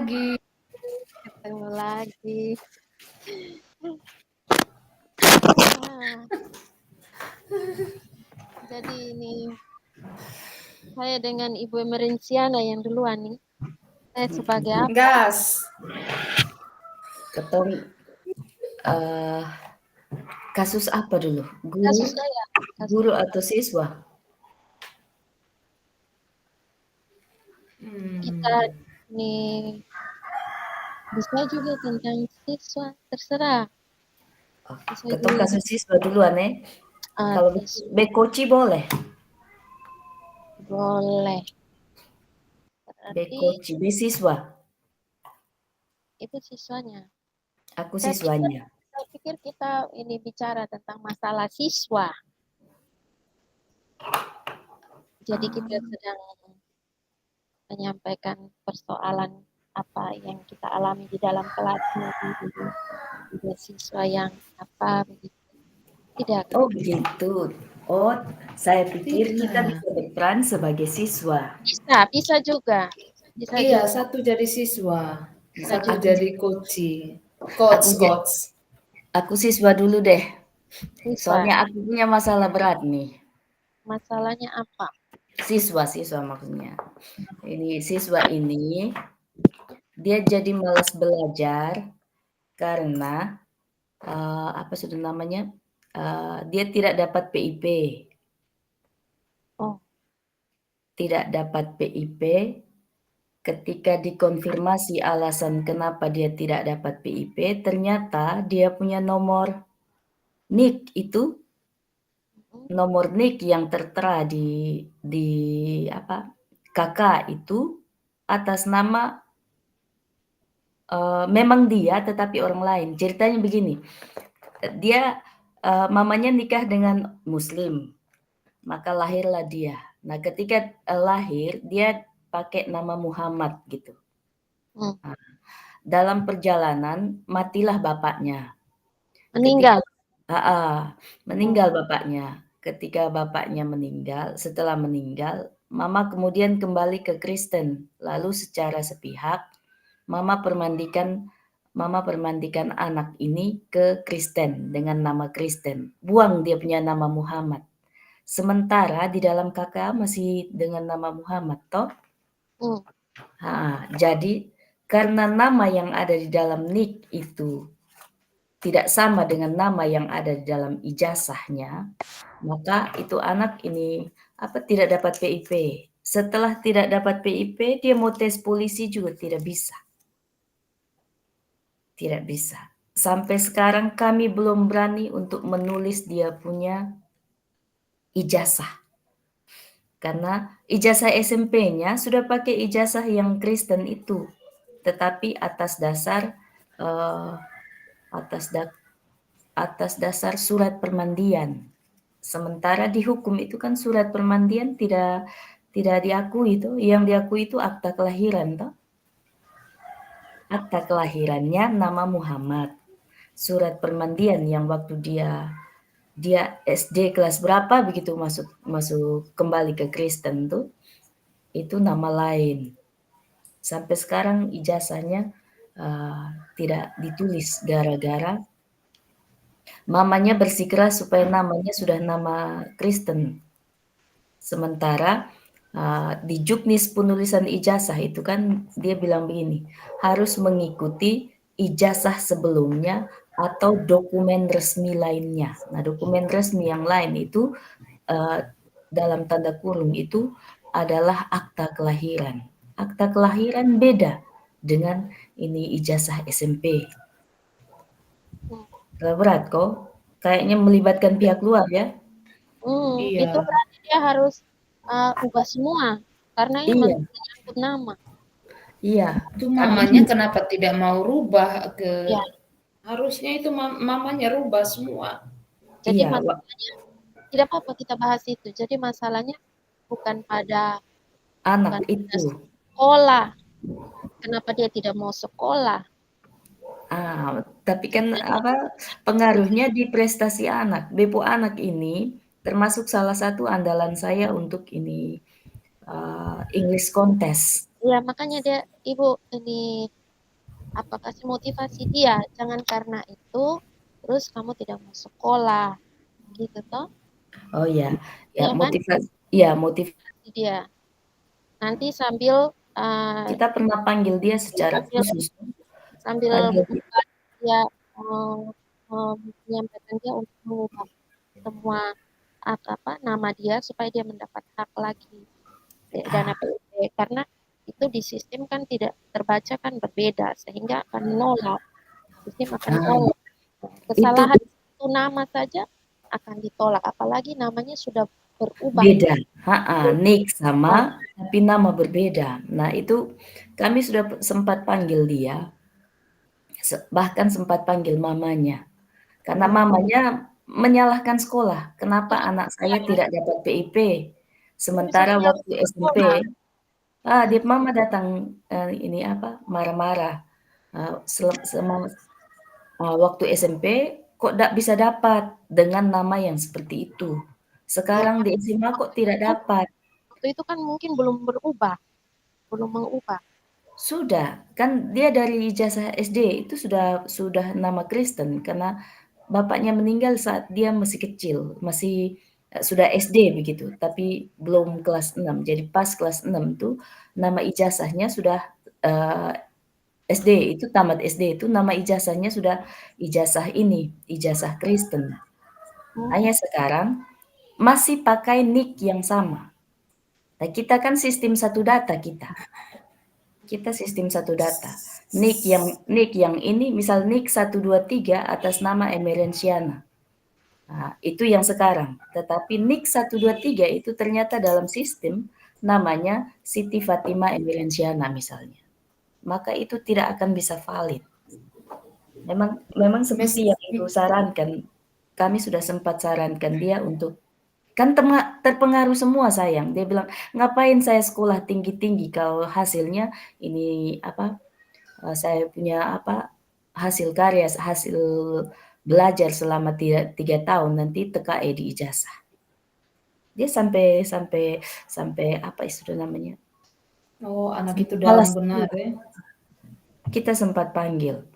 lagi. Ketemu lagi. Jadi ini saya dengan Ibu Emerenciana yang duluan nih. Saya sebagai apa? Gas. Ketemu kasus apa dulu? Kasus saya. Guru atau siswa? Kita ini bisa juga tentang siswa, terserah. Ketemu kasus siswa duluan ya. Kalau bekoci boleh. Boleh. Bekoci, siswa. Itu siswanya. Aku siswanya. Saya pikir kita ini bicara tentang masalah siswa. Jadi kita sedang menyampaikan persoalan apa yang kita alami di dalam kelas di siswa yang apa begitu. Tidak. Oh begitu. Oh, saya pikir kita bisa berperan sebagai siswa. Bisa juga. Bisa iya, juga. satu jadi siswa, satu juga. jadi coach. Coach. Aku siswa dulu deh. Siswa. Soalnya aku punya masalah berat nih. Masalahnya apa? Siswa maksudnya. Ini siswa ini dia jadi malas belajar karena apa sudah namanya? Dia tidak dapat PIP. Oh. Tidak dapat PIP. Ketika dikonfirmasi alasan kenapa dia tidak dapat PIP, ternyata dia punya nomor NIK itu, nomor NIK yang tertera di apa KK itu atas nama memang dia tetapi orang lain. Ceritanya begini, dia mamanya nikah dengan Muslim, maka lahirlah dia. Nah ketika lahir dia pakai nama Muhammad gitu. Nah, dalam perjalanan matilah bapaknya. Meninggal. Meninggal bapaknya. Ketika bapaknya meninggal, setelah meninggal, mama kemudian kembali ke Kristen. Lalu secara sepihak, mama permandikan anak ini ke Kristen dengan nama Kristen. Buang dia punya nama Muhammad. Sementara di dalam KK masih dengan nama Muhammad toh. Jadi karena nama yang ada di dalam NIK itu tidak sama dengan nama yang ada di dalam ijazahnya, maka itu anak ini tidak dapat PIP. Setelah tidak dapat PIP, dia mau tes polisi juga tidak bisa. Tidak bisa. Sampai sekarang kami belum berani untuk menulis dia punya ijazah. Karena ijazah SMP-nya sudah pakai ijazah yang Kristen itu. Tetapi atas dasar surat permandian. Sementara di hukum itu kan surat permandian tidak diakui itu. Yang diakui itu akta kelahiran toh. Akta kelahirannya nama Muhammad. Surat permandian yang waktu dia SD kelas berapa begitu masuk kembali ke Kristen tuh, itu nama lain. Sampai sekarang ijazahnya tidak ditulis gara-gara mamanya bersikeras supaya namanya sudah nama Kristen. Sementara di juknis penulisan ijazah itu kan dia bilang begini, harus mengikuti ijazah sebelumnya atau dokumen resmi lainnya. Nah, dokumen resmi yang lain itu dalam tanda kurung itu adalah akta kelahiran. Akta kelahiran beda dengan ini ijazah SMP. Berat kok, kayaknya melibatkan pihak luar ya. Iya. Itu berarti dia harus ubah semua karena ini menyangkut nama. Iya. Itu mamanya kenapa tidak mau rubah ke? Harusnya itu mamanya rubah semua. Jadi masalahnya tidak apa-apa kita bahas itu. Jadi masalahnya bukan pada anak itu. Sekolah. Kenapa dia tidak mau sekolah? Tapi kan pengaruhnya di prestasi anak. Bepo anak ini termasuk salah satu andalan saya untuk ini English contest. Ya makanya ibu ini kasih motivasi dia, jangan karena itu terus kamu tidak mau sekolah, gitu toh? Oh ya, ya Iya kan? motivasi Dia nanti sambil kita pernah panggil dia secara sambil khusus, sambil panggil dia dia menyampaikan dia untuk mengubah semua nama dia supaya dia mendapat hak lagi dana PIP, karena itu di sistem kan tidak terbaca kan berbeda sehingga akan menolak, sistem akan menolak itu kesalahan satu nama saja akan ditolak, apalagi namanya sudah berubah. beda, nik sama tapi nama berbeda. Nah itu kami sudah sempat panggil dia, bahkan sempat panggil mamanya. Karena mamanya menyalahkan sekolah, kenapa anak saya tidak dapat PIP, sementara waktu SMP, dia mama datang, ini apa, marah-marah, waktu SMP kok bisa dapat dengan nama yang seperti itu, Ya, sekarang di SMA kok tidak dapat. waktu itu kan mungkin belum mengubah. Sudah, kan dia dari ijazah SD itu sudah nama Kristen karena bapaknya meninggal saat dia masih kecil, sudah SD begitu, tapi belum kelas 6. Jadi pas kelas 6 tuh nama ijazahnya sudah, SD itu tamat SD itu nama ijazahnya sudah ijazah ini, ijazah Kristen. Hanya sekarang masih pakai nik yang sama. Nah, kita kan sistem satu data kita. Kita sistem satu data. Nik yang ini misal nik 123 atas nama Emerensiana. Nah, itu yang sekarang. Tetapi nik 123 itu ternyata dalam sistem namanya Siti Fatima Emerensiana misalnya. Maka itu tidak akan bisa valid. Memang seperti yang Ibu sarankan, kami sudah sempat sarankan dia untuk kan terpengaruh semua sayang. Dia bilang, "Ngapain saya sekolah tinggi-tinggi kalau hasilnya ini saya punya hasil karya, hasil belajar selama 3 tahun nanti TKE di ijazah." Dia sampai sampai sampai apa itu namanya? Oh, anak itu dalang Malas. benar ya. Kita sempat panggil.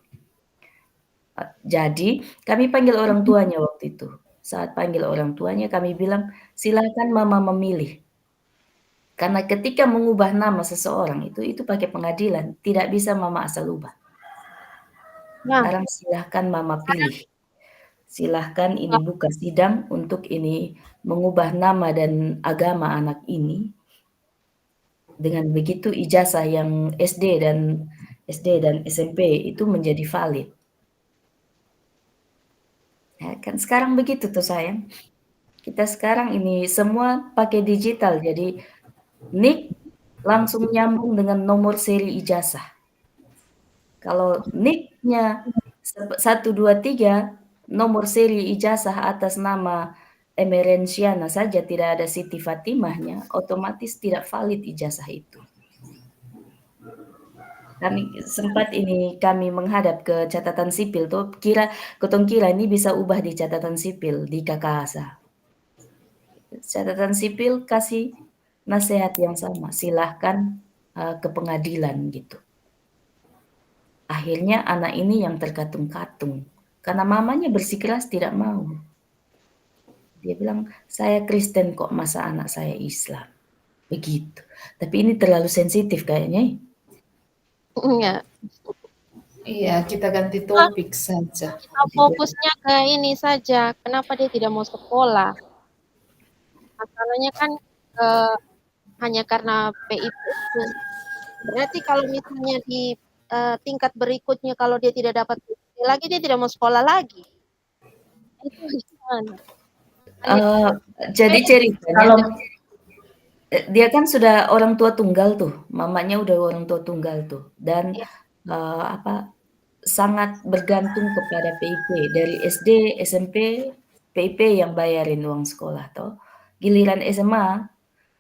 Jadi kami panggil orang tuanya waktu itu. Saat panggil orang tuanya kami bilang, "Silakan mama memilih." Karena ketika mengubah nama seseorang itu pakai pengadilan, tidak bisa mama asal ubah. Nah, Sekarang silahkan mama pilih. Silahkan ini buka sidang untuk ini mengubah nama dan agama anak ini. Dengan begitu ijazah yang SD dan SMP itu menjadi valid. Ya, kan sekarang begitu tuh sayang. Kita sekarang ini semua pakai digital, jadi nik langsung nyambung dengan nomor seri ijazah. Kalau nik-nya 123, nomor seri ijazah atas nama Emerensiana saja tidak ada Siti Fatimahnya, otomatis tidak valid ijazah itu. Kami menghadap ke catatan sipil tuh, kotong kira ini bisa ubah di catatan sipil di Kakasa. Catatan sipil kasih nasihat yang sama, silahkan ke pengadilan gitu. Akhirnya anak ini yang terkatung-katung, karena mamanya bersikeras tidak mau. Dia bilang, "Saya Kristen kok, masa anak saya Islam?" Begitu. Tapi ini terlalu sensitif kayaknya. ya. Iya, kita ganti topik saja. Kita fokusnya ke ini saja. Kenapa dia tidak mau sekolah? Masalahnya kan hanya karena PIP itu. Berarti kalau misalnya di tingkat berikutnya kalau dia tidak dapat PIP lagi, dia tidak mau sekolah lagi. Itu gimana? Jadi ceritanya, dia kan sudah orang tua tunggal tuh, mamanya udah orang tua tunggal tuh, dan sangat bergantung kepada PIP dari SD, SMP, PIP yang bayarin uang sekolah toh. Giliran SMA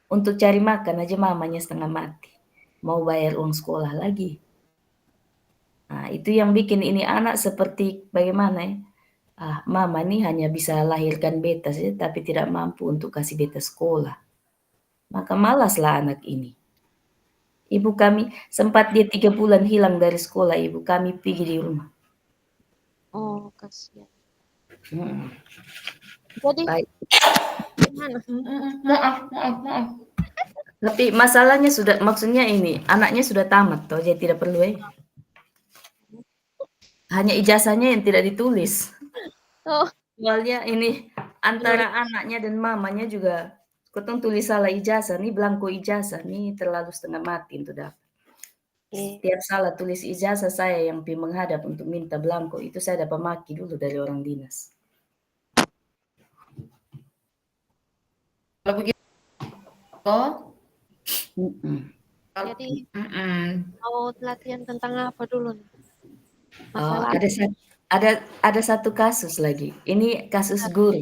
untuk cari makan aja mamanya setengah mati, mau bayar uang sekolah lagi. Nah, itu yang bikin ini anak seperti bagaimana ya? Mama nih hanya bisa lahirkan beta saja, tapi tidak mampu untuk kasih beta sekolah. Maka malaslah anak ini. Ibu kami sempat dia 3 bulan hilang dari sekolah, ibu kami pergi di rumah. Oh, kasihan. Hmm. Jadi Baik. gimana? Maaf. Tapi masalahnya maksudnya ini, anaknya sudah tamat toh, jadi tidak perlu hanya ijazahnya yang tidak ditulis. Oh, Soalnya ini antara anaknya dan mamanya juga kotong tulis salah ijazah, nih belangko ijazah, nih terlalu setengah mati untuk dapat. Setiap salah tulis ijazah saya yang menghadap untuk minta belangko, itu saya dapat maki dulu dari orang dinas. Kalau begitu, oh, jadi mau latihan tentang apa dulu nih? Oh, Masalah ada satu kasus lagi. Ini kasus guru.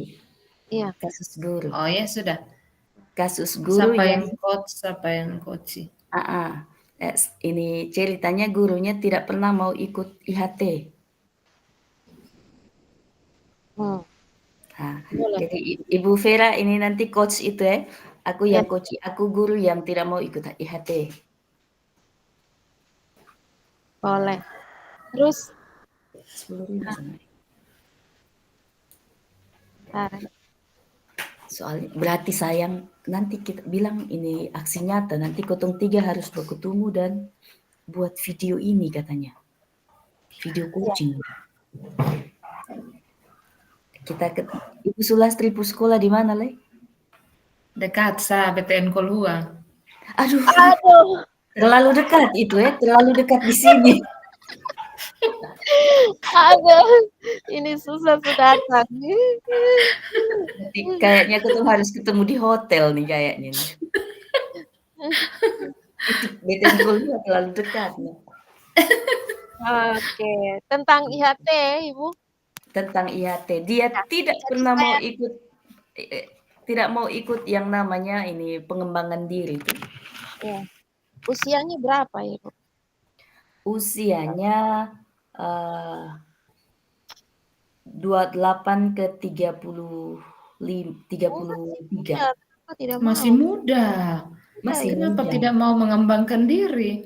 iya. Kasus guru. oh ya sudah. Kasus guru Siapa yang coach? ini ceritanya gurunya tidak pernah mau ikut IHT. Hmm. Nah, Boleh. jadi Ibu Vera ini nanti coach itu aku Ya. yang coach, aku guru yang tidak mau ikut IHT. Boleh. Terus 10.000 sama. Soalnya berarti sayang nanti kita bilang ini aksi nyata, nanti kotong 3 harus berketemu dan buat video ini katanya. Video coaching. Kita Ibu Sulastri sekolah di mana, Le? Dekat sa BTN Kolhua. Aduh. Aduh. Terlalu dekat itu terlalu dekat di sini. Aduh, ini susah datang. Jadi kayaknya kita harus ketemu di hotel nih kayaknya nih. BTN Kolhua terlalu dekat nih. Oke, tentang IHT, Ibu? Tentang IHT, dia tidak pernah mau ikut, tidak mau ikut yang namanya ini pengembangan diri itu. Ya. Usianya berapa, Ibu? Usianya 28 ke 33. Tidak Masih mau. muda. Masih Kenapa muda. tidak mau mengembangkan diri?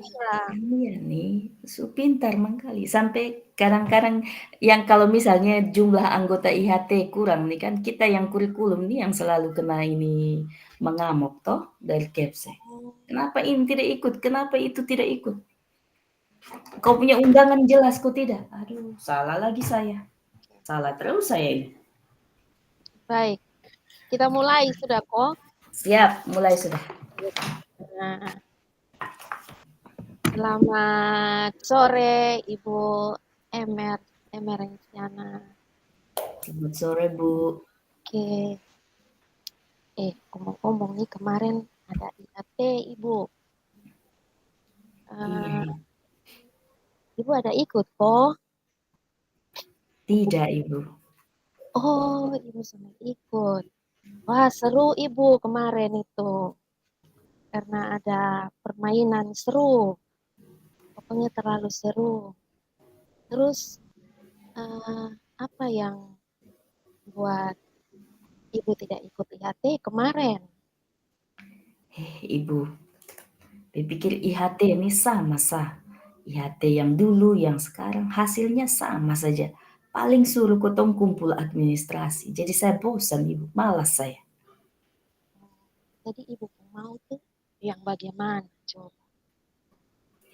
Iya nih, pintar mangkali. Sampai kadang-kadang yang kalau misalnya jumlah anggota IHT kurang nih kan, kita yang kurikulum nih yang selalu kena ini mengamuk toh dari KEPSE. Kenapa ini tidak ikut? Kenapa itu tidak ikut? Kau punya undangan jelas, kau tidak? Aduh, salah lagi saya. Salah terus saya ini. Baik, kita mulai sudah kok. Siap, mulai sudah. Nah, selamat sore Ibu Emerenciana. Selamat sore Bu. Oke. Ngomong-ngomong nih kemarin ada IHT Ibu. Ibu ada ikut kok? Tidak Ibu. Oh, Ibu sama ikut. Wah, seru Ibu kemarin itu. Karena ada permainan seru. Pokoknya terlalu seru. Terus, apa yang buat Ibu tidak ikut IHT kemarin? Ibu, dipikir IHT ini sama sah. IHT yang dulu, yang sekarang hasilnya sama saja. Paling suruh kotong kumpul administrasi. Jadi saya bosan Ibu, malas saya. Jadi Ibu mau tuh yang bagaimana coba?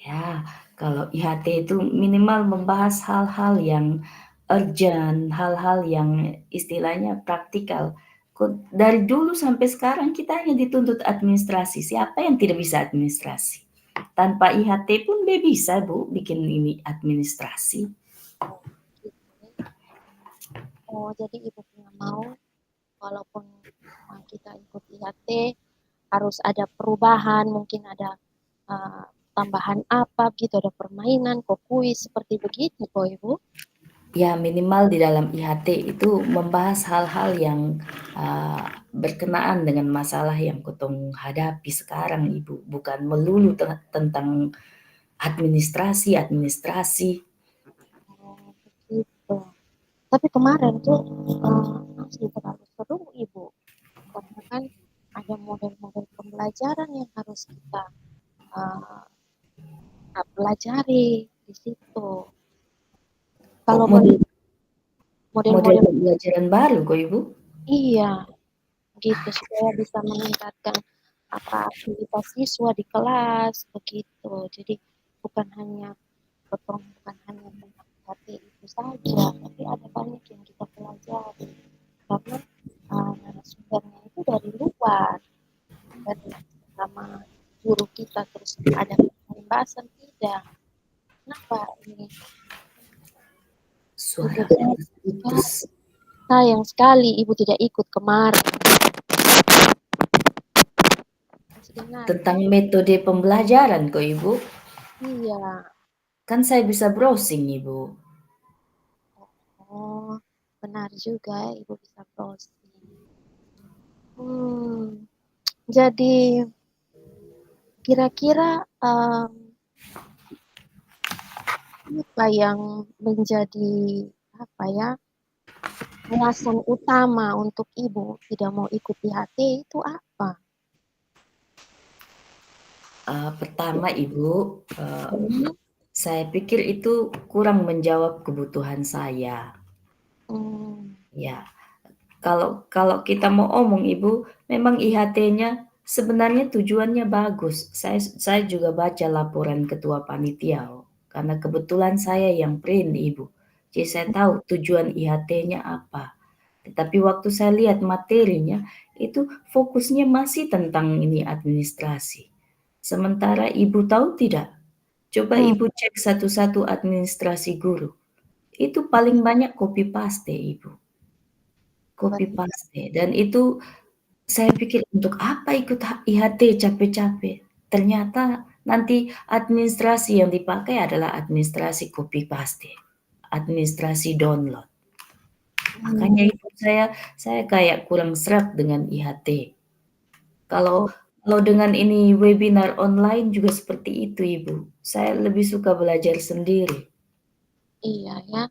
Ya, kalau IHT itu minimal membahas hal-hal yang urgent, hal-hal yang istilahnya praktikal. Dari dulu sampai sekarang kita hanya dituntut administrasi. Siapa yang tidak bisa administrasi? Tanpa IHT pun bisa Bu bikin ini administrasi. Oh, jadi Ibu mau walaupun kita ikut IHT harus ada perubahan, mungkin ada tambahan apa gitu, ada permainan, kuis seperti begitu kok Ibu? Ya minimal di dalam IHT itu membahas hal-hal yang berkenaan dengan masalah yang kotong hadapi sekarang Ibu, bukan melulu tentang administrasi. Oh, begitu. Tapi kemarin tuh masih terlalu seru Ibu, karena kan ada model-model pembelajaran yang harus kita pelajari di situ. Oh, Kalau model model-model pembelajaran baru kok Ibu? iya, gitu supaya bisa meningkatkan aktivitas siswa di kelas begitu. Jadi bukan hanya tentang IHT itu saja, tapi ada banyak yang kita pelajari karena narasumbernya itu dari luar, dari sama guru kita terus ada pembahasan tidak. Kenapa ini? Suara Ibu putus. sayang sekali ibu tidak ikut kemarin. Masih dengar? Tentang metode pembelajaran kok Ibu? Iya. Kan saya bisa browsing Ibu. Oh, benar juga ibu bisa browsing. Jadi kira-kira apa yang menjadi alasan utama untuk ibu tidak mau ikut IHT itu apa? Pertama Ibu, saya pikir itu kurang menjawab kebutuhan saya. Ya, kalau kita mau omong Ibu, memang IHT-nya sebenarnya tujuannya bagus. Saya juga baca laporan ketua panitia, karena kebetulan saya yang print Ibu. Jadi saya tahu tujuan IHT-nya apa. Tetapi waktu saya lihat materinya, itu fokusnya masih tentang ini administrasi. Sementara Ibu tahu tidak? Coba Ibu cek satu-satu administrasi guru. Itu paling banyak copy paste Ibu. Copy paste. Dan itu saya pikir untuk apa ikut IHT capek-capek. Ternyata nanti administrasi yang dipakai adalah administrasi copy paste. Administrasi download. Makanya itu saya kayak kurang sreg dengan IHT. Kalau dengan ini webinar online juga seperti itu Ibu. Saya lebih suka belajar sendiri. Iya ya.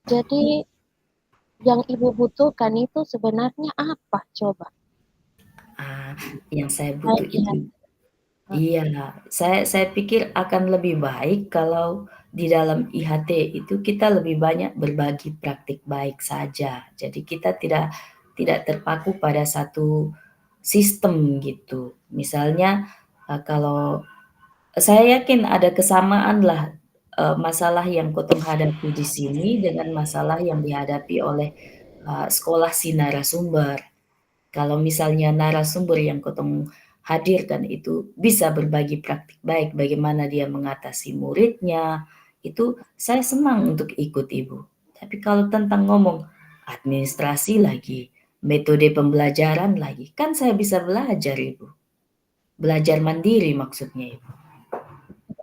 Jadi yang ibu butuhkan itu sebenarnya apa coba? Yang saya butuh itu iya, saya pikir akan lebih baik kalau di dalam IHT itu kita lebih banyak berbagi praktik baik saja. Jadi kita tidak terpaku pada satu sistem gitu. Misalnya, kalau saya yakin ada kesamaan lah masalah yang kotong hadapi di sini dengan masalah yang dihadapi oleh sekolah si narasumber. Kalau misalnya narasumber yang kotong hadirkan itu bisa berbagi praktik baik, bagaimana dia mengatasi muridnya, itu saya senang untuk ikut Ibu. Tapi kalau tentang ngomong administrasi lagi, metode pembelajaran lagi, kan saya bisa belajar Ibu. Belajar mandiri maksudnya Ibu.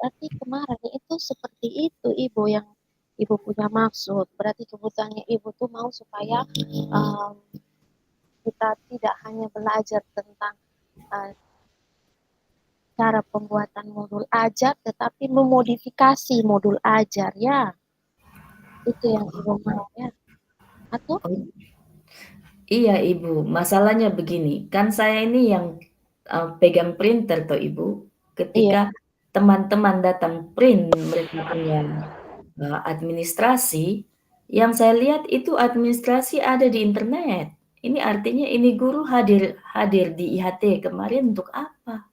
Berarti kemarin itu seperti itu ibu yang ibu punya maksud. Berarti kebutuhannya ibu tuh mau supaya kita tidak hanya belajar tentang cara pembuatan modul ajar, tetapi memodifikasi modul ajar ya. Itu yang ibu mau ya. Atau? Iya Ibu, masalahnya begini, kan saya ini yang pegang printer toh Ibu. Iya. Ketika teman-teman datang print mereka punya administrasi, yang saya lihat itu administrasi ada di internet. Ini artinya ini guru hadir di IHT kemarin untuk apa?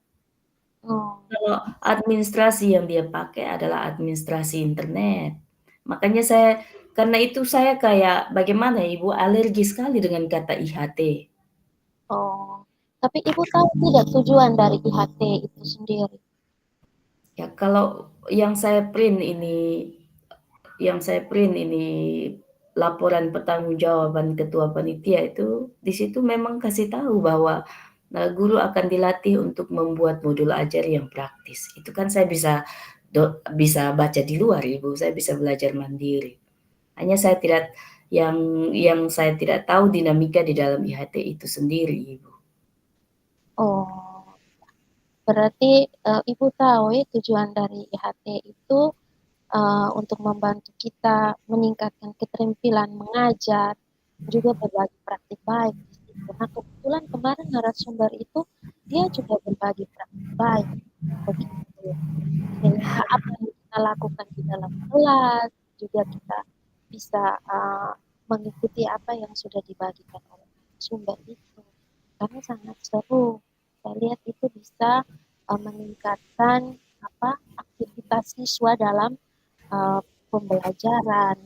Kalau administrasi yang dia pakai adalah administrasi internet. Makanya karena itu saya kayak bagaimana Ibu, alergi sekali dengan kata IHT. Oh, tapi ibu tahu tidak tujuan dari IHT itu sendiri? Ya kalau yang saya print ini laporan pertanggungjawaban ketua panitia itu, di situ memang kasih tahu bahwa guru akan dilatih untuk membuat modul ajar yang praktis. Itu kan saya bisa baca di luar Ibu, saya bisa belajar mandiri. Hanya yang saya tidak tahu dinamika di dalam IHT itu sendiri Ibu. Oh, berarti ibu tahu ya tujuan dari IHT itu untuk membantu kita meningkatkan keterampilan mengajar, juga berbagi praktik baik. Nah, kebetulan kemarin narasumber itu dia juga berbagi praktik baik. Begitu. Sehingga apa yang kita lakukan di dalam kelas juga kita bisa mengikuti apa yang sudah dibagikan oleh sumber itu. Karena sangat seru. Saya lihat itu bisa meningkatkan aktivitas siswa dalam pembelajaran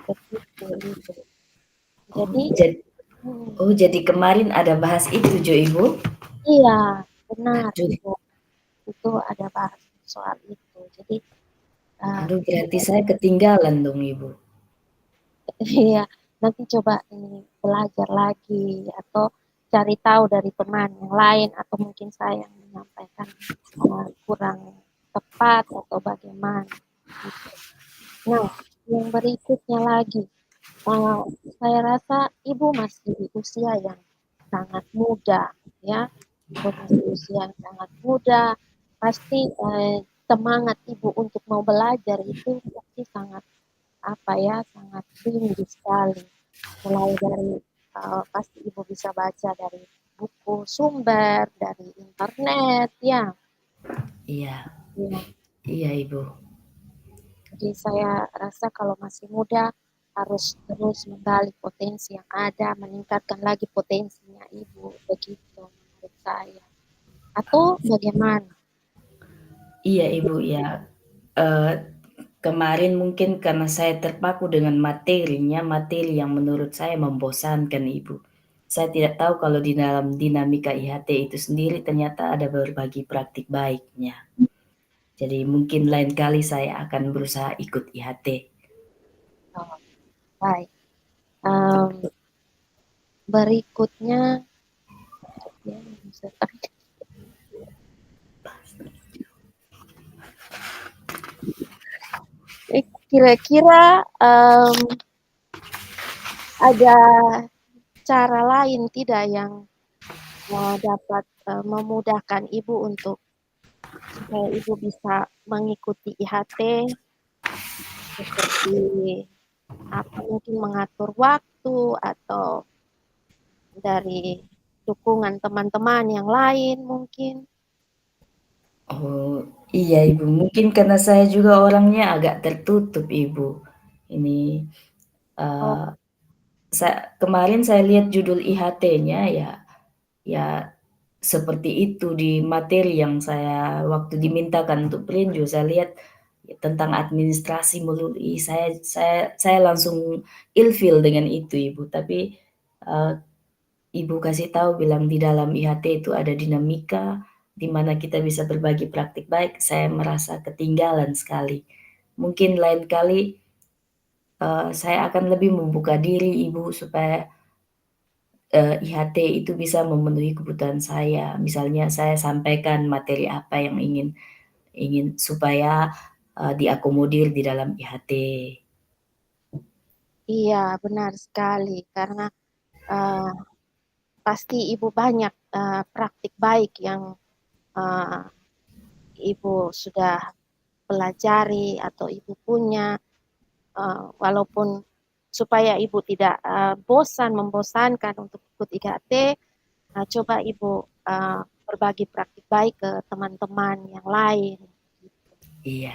begitu Ibu. Oh, Jadi jadi kemarin ada bahas itu Jo Ibu? iya, benar Aduh, Ibu. Itu ada bahas soal itu. Jadi berarti saya ketinggalan dong Ibu. iya, nanti coba ini belajar lagi atau cari tahu dari teman yang lain atau mungkin saya yang menyampaikan kurang tepat atau bagaimana gitu. Nah, yang berikutnya lagi, saya rasa ibu masih di usia yang sangat muda, ya. Ibu masih usia yang sangat muda, pasti semangat ibu untuk mau belajar itu pasti sangat sangat tinggi sekali. Mulai dari pasti ibu bisa baca dari buku sumber, dari internet, ya. Iya, Ya. iya Ibu. Jadi saya rasa kalau masih muda harus terus menggali potensi yang ada, meningkatkan lagi potensinya ibu, begitu menurut saya. Atau bagaimana? Iya Ibu, ya. Eh, Kemarin mungkin karena saya terpaku dengan materinya, materi yang menurut saya membosankan Ibu. Saya tidak tahu kalau di dalam dinamika IHT itu sendiri ternyata ada berbagi praktik baiknya. Jadi mungkin lain kali saya akan berusaha ikut IHT. Oh, baik. Berikutnya, ya, kira-kira ada cara lain tidak yang dapat memudahkan ibu untuk supaya ibu bisa mengikuti IHT seperti mungkin mengatur waktu atau dari dukungan teman-teman yang lain mungkin. Oh, iya Ibu, mungkin karena saya juga orangnya agak tertutup Ibu. Ini, Oh, eee, kemarin saya lihat judul IHT-nya ya ya seperti itu di materi yang saya waktu dimintakan untuk print juga saya lihat tentang administrasi melulu. Saya langsung ilfil dengan itu Ibu, tapi, eee, Ibu kasih tahu bilang di dalam IHT itu ada dinamika, di mana kita bisa berbagi praktik baik, saya merasa ketinggalan sekali. Mungkin lain kali, saya akan lebih membuka diri Ibu supaya, IHT itu bisa memenuhi kebutuhan saya. Misalnya saya sampaikan materi apa yang ingin ingin supaya, diakomodir di dalam IHT. iya, benar sekali karena uh, pasti ibu banyak praktik baik yang uh, ibu sudah pelajari atau ibu punya, walaupun supaya ibu tidak membosankan untuk ikut IKT, coba ibu berbagi praktik baik ke teman-teman yang lain. Iya,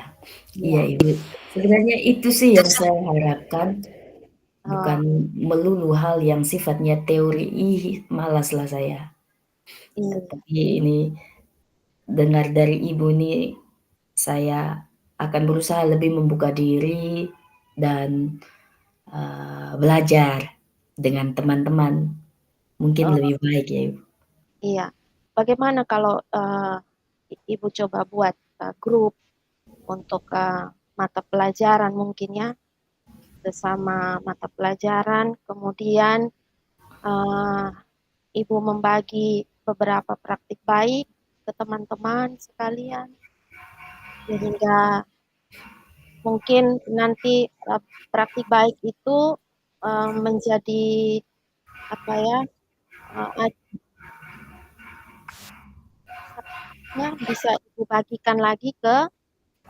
iya Ya, Ibu. Sebenarnya itu sih yang saya harapkan, bukan oh, melulu hal yang sifatnya teori, ih malaslah saya. iya, Tapi ini dengar dari Ibu nih, saya akan berusaha lebih membuka diri dan, belajar dengan teman-teman, mungkin oh, lebih baik ya Ibu. iya. Bagaimana kalau ibu coba buat grup untuk mata pelajaran mungkin ya, bersama mata pelajaran, kemudian uh, ibu membagi beberapa praktik baik ke teman-teman sekalian, sehingga mungkin nanti praktik baik itu menjadi apa ya, uh, bisa ibu bagikan lagi ke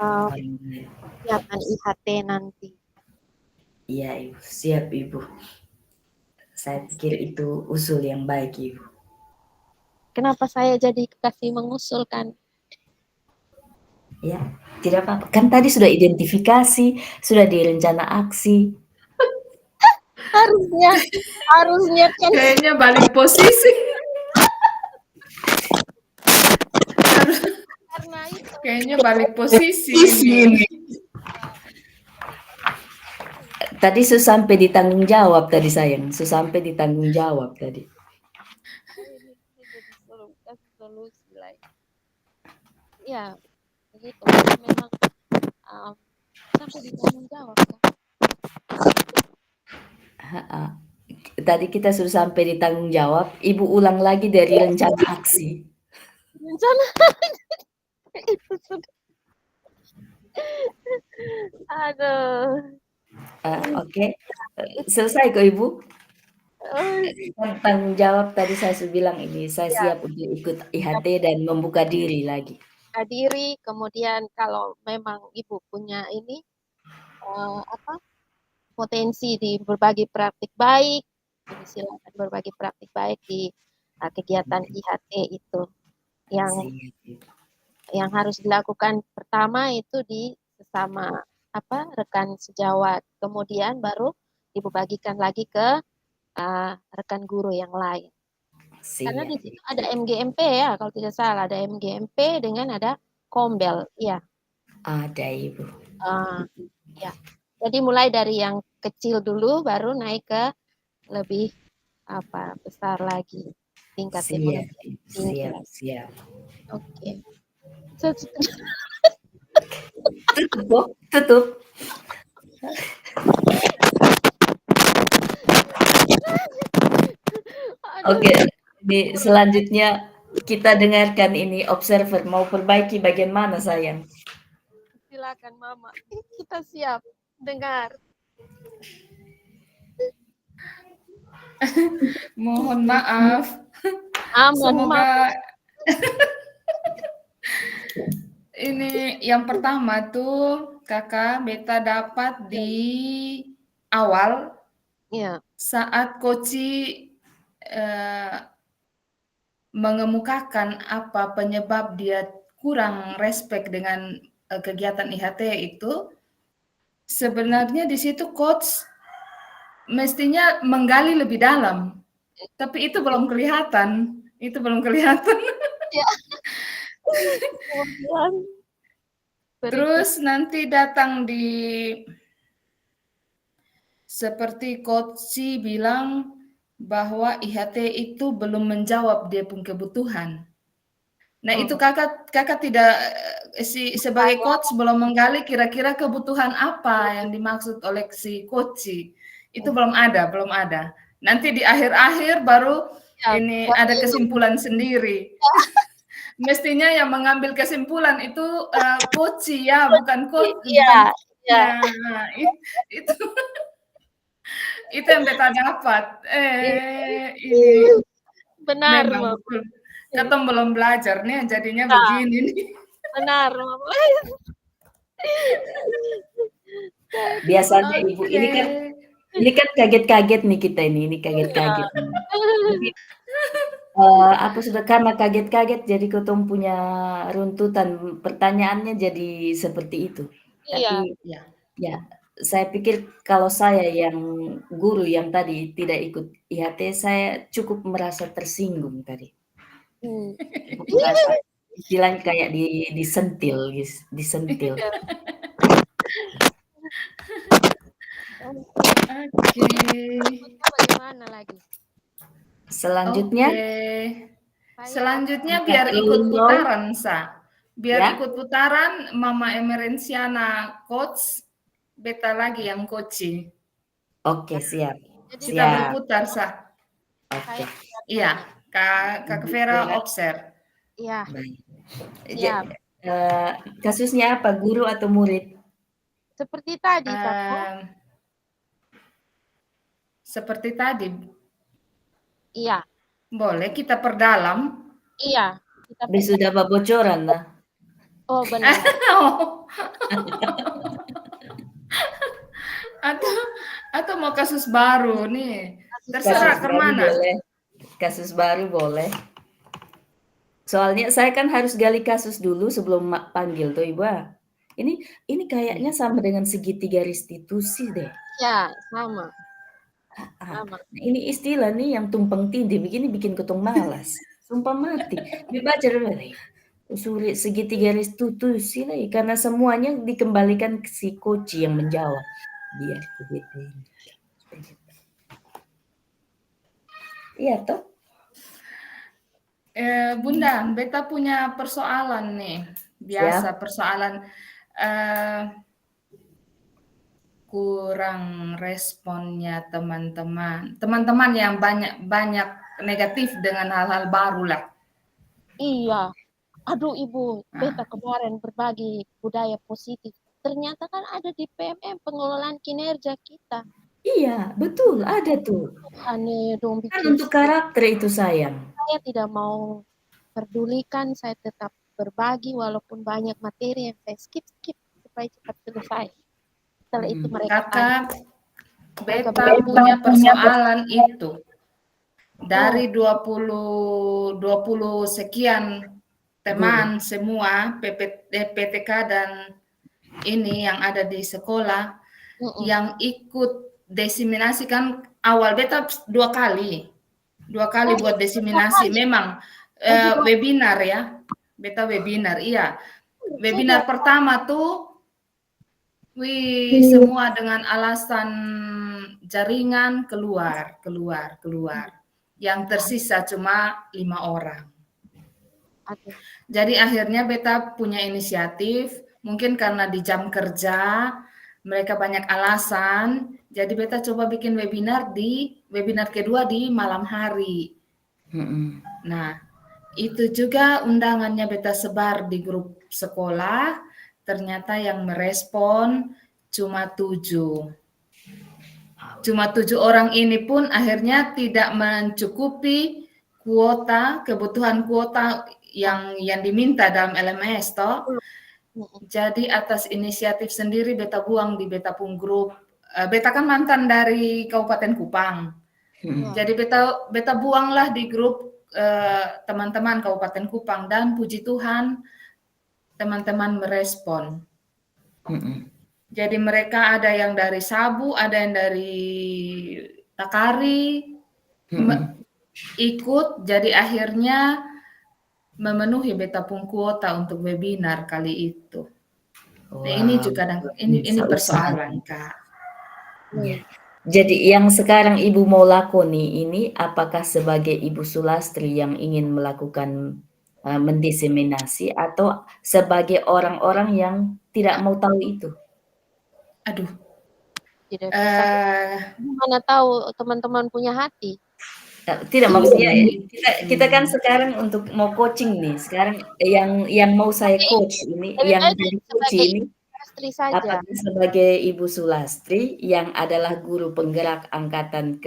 uh, Orang lain. kegiatan IHT nanti. Iya Ibu, siap Ibu. Saya pikir itu usul yang baik Ibu. Kenapa saya jadi kasih mengusulkan? Ya, tidak apa-apa. Kan tadi sudah identifikasi, sudah direncana aksi. Harusnya kan Kayaknya balik posisi. karena itu Kayaknya balik posisi ini. Tadi sampai ditanggung jawab tadi sayang, sampai ditanggung jawab tadi. ini jadi kasih solusi lah. Ya, begitu. Memang sampai ditanggung jawab kan. Tadi kita sudah sampai ditanggung jawab, Ibu ulang lagi dari rencana aksi. Rencana itu sudah. Aduh. Oke. Selesai kok Ibu? Tanggung jawab tadi saya sudah bilang ini, saya Ya. siap untuk ikut IHT dan membuka diri lagi. Diri, kemudian kalau memang Ibu punya ini potensi di berbagi praktik baik, jadi silakan berbagi praktik baik di kegiatan IHT itu. Yang harus dilakukan pertama itu di sesama rekan sejawat, kemudian baru Ibu bagikan lagi ke rekan guru yang lain. Karena di situ ada MGMP ya, kalau tidak salah ada MGMP dengan ada Kombel, ya. Ada Ibu. Ya. Jadi mulai dari yang kecil dulu, baru naik ke lebih besar lagi tingkatnya. Siap. Oke. Tutup. Oke, selanjutnya kita dengarkan ini observer mau perbaiki bagian mana sayang? Silakan Mama, kita siap dengar. Mohon maaf. Semoga ini yang pertama tuh Kakak beta dapat di awal saat Koci mengemukakan apa penyebab dia kurang respect dengan kegiatan IHT itu, sebenarnya di situ coach mestinya menggali lebih dalam, tapi itu belum kelihatan. Ya. Terus nanti datang di seperti Coach bilang bahwa IHT itu belum menjawab dia pun kebutuhan. Nah, itu kakak tidak sebagai coach belum menggali kira-kira kebutuhan apa yang dimaksud oleh si coach. Itu belum ada. Nanti di akhir-akhir baru ini ada kesimpulan sendiri. Mestinya yang mengambil kesimpulan itu coach ya, bukan coach. Iya. Nah, itu yang beta dapat. Ini benar, memang betul. Katong belum belajar nih, jadinya begini nih. Benar, Biasanya Ibu ini kan kaget-kaget nih kita ini kaget-kaget. Sudah karena kaget-kaget jadi ketemu punya runtutan pertanyaannya jadi seperti itu. Tapi ya saya pikir kalau saya yang guru yang tadi tidak ikut IHT, saya cukup merasa tersinggung tadi. Merasa istilahnya kayak disentil. Oke. Bagaimana lagi? Selanjutnya biar ikut putaran, ikut putaran Mama Emerenciana coach, beta lagi yang coach. Oke, siap. Kita berputar, Oke. Iya, Kak Vera observe. Iya. Kasusnya apa, guru atau murid? Seperti tadi, Kakak. Seperti tadi. Iya. Boleh kita perdalam? Iya. Sudah bocoran lah. Oh, benar. atau mau kasus baru nih? Terserah ke mana. Kasus baru boleh. Soalnya saya kan harus gali kasus dulu sebelum panggil tuh Ibu. Ini kayaknya sama dengan segitiga restitusi deh. Ya, sama. Ah, Sama. ini istilah nih yang tumpang tindih begini bikin ketong malas. Sumpah mati. Dibaca dulu nih. Usuri segitiga restitusi lagi karena semuanya dikembalikan ke si Koci yang menjawab. Biar begitu. Iya toh? Bunda, beta punya persoalan nih. Biasa Siap. persoalan kurang responnya teman-teman. Teman-teman yang banyak negatif dengan hal-hal baru lah. Iya. Aduh Ibu, beta Nah, kemarin berbagi budaya positif. Ternyata kan ada di PMM pengelolaan kinerja kita. Iya, betul, ada tuh. Tuhan dong Kan bikin untuk karakter itu sayang. saya tidak mau pedulikan, saya tetap berbagi walaupun banyak materi yang saya skip supaya cepat selesai. Setelah itu mereka tanya, kakak, mereka beta bilang, punya persoalan itu. oh, Dari 20 sekian teman semua PTK dan ini yang ada di sekolah yang ikut diseminasi kan awal beta 2 kali buat diseminasi memang webinar ya, beta webinar iya. Webinar pertama tuh semua dengan alasan jaringan keluar. Yang tersisa cuma 5 orang. aduh, Jadi akhirnya beta punya inisiatif, mungkin karena di jam kerja mereka banyak alasan, jadi beta coba bikin webinar kedua di malam hari. Nah, itu juga undangannya beta sebar di grup sekolah, ternyata yang merespon cuma 7. Cuma 7 orang ini pun akhirnya tidak mencukupi kebutuhan kuota yang diminta dalam LMS toh. Jadi atas inisiatif sendiri beta buang di beta pun grup. Beta kan mantan dari Kabupaten Kupang. Jadi beta buanglah di grup teman-teman Kabupaten Kupang dan puji Tuhan teman-teman merespon. Jadi mereka ada yang dari Sabu, ada yang dari Takari, ikut. Jadi akhirnya memenuhi beta pun kuota untuk webinar kali itu. Nah, ini juga ini persoalan Kak. Ya. Jadi yang sekarang Ibu mau lakoni ini apakah sebagai Ibu Sulastri yang ingin melakukan mendiseminasi atau sebagai orang-orang yang tidak mau tahu itu? Aduh. tidak bisa. Gimana tahu teman-teman punya hati? Tidak, maksudnya kita kan sekarang untuk mau coaching nih. Sekarang yang mau saya coach ini, Lebih yang baik jadi coach sebagai ini istri saja. apakah sebagai Ibu Sulastri yang adalah guru penggerak angkatan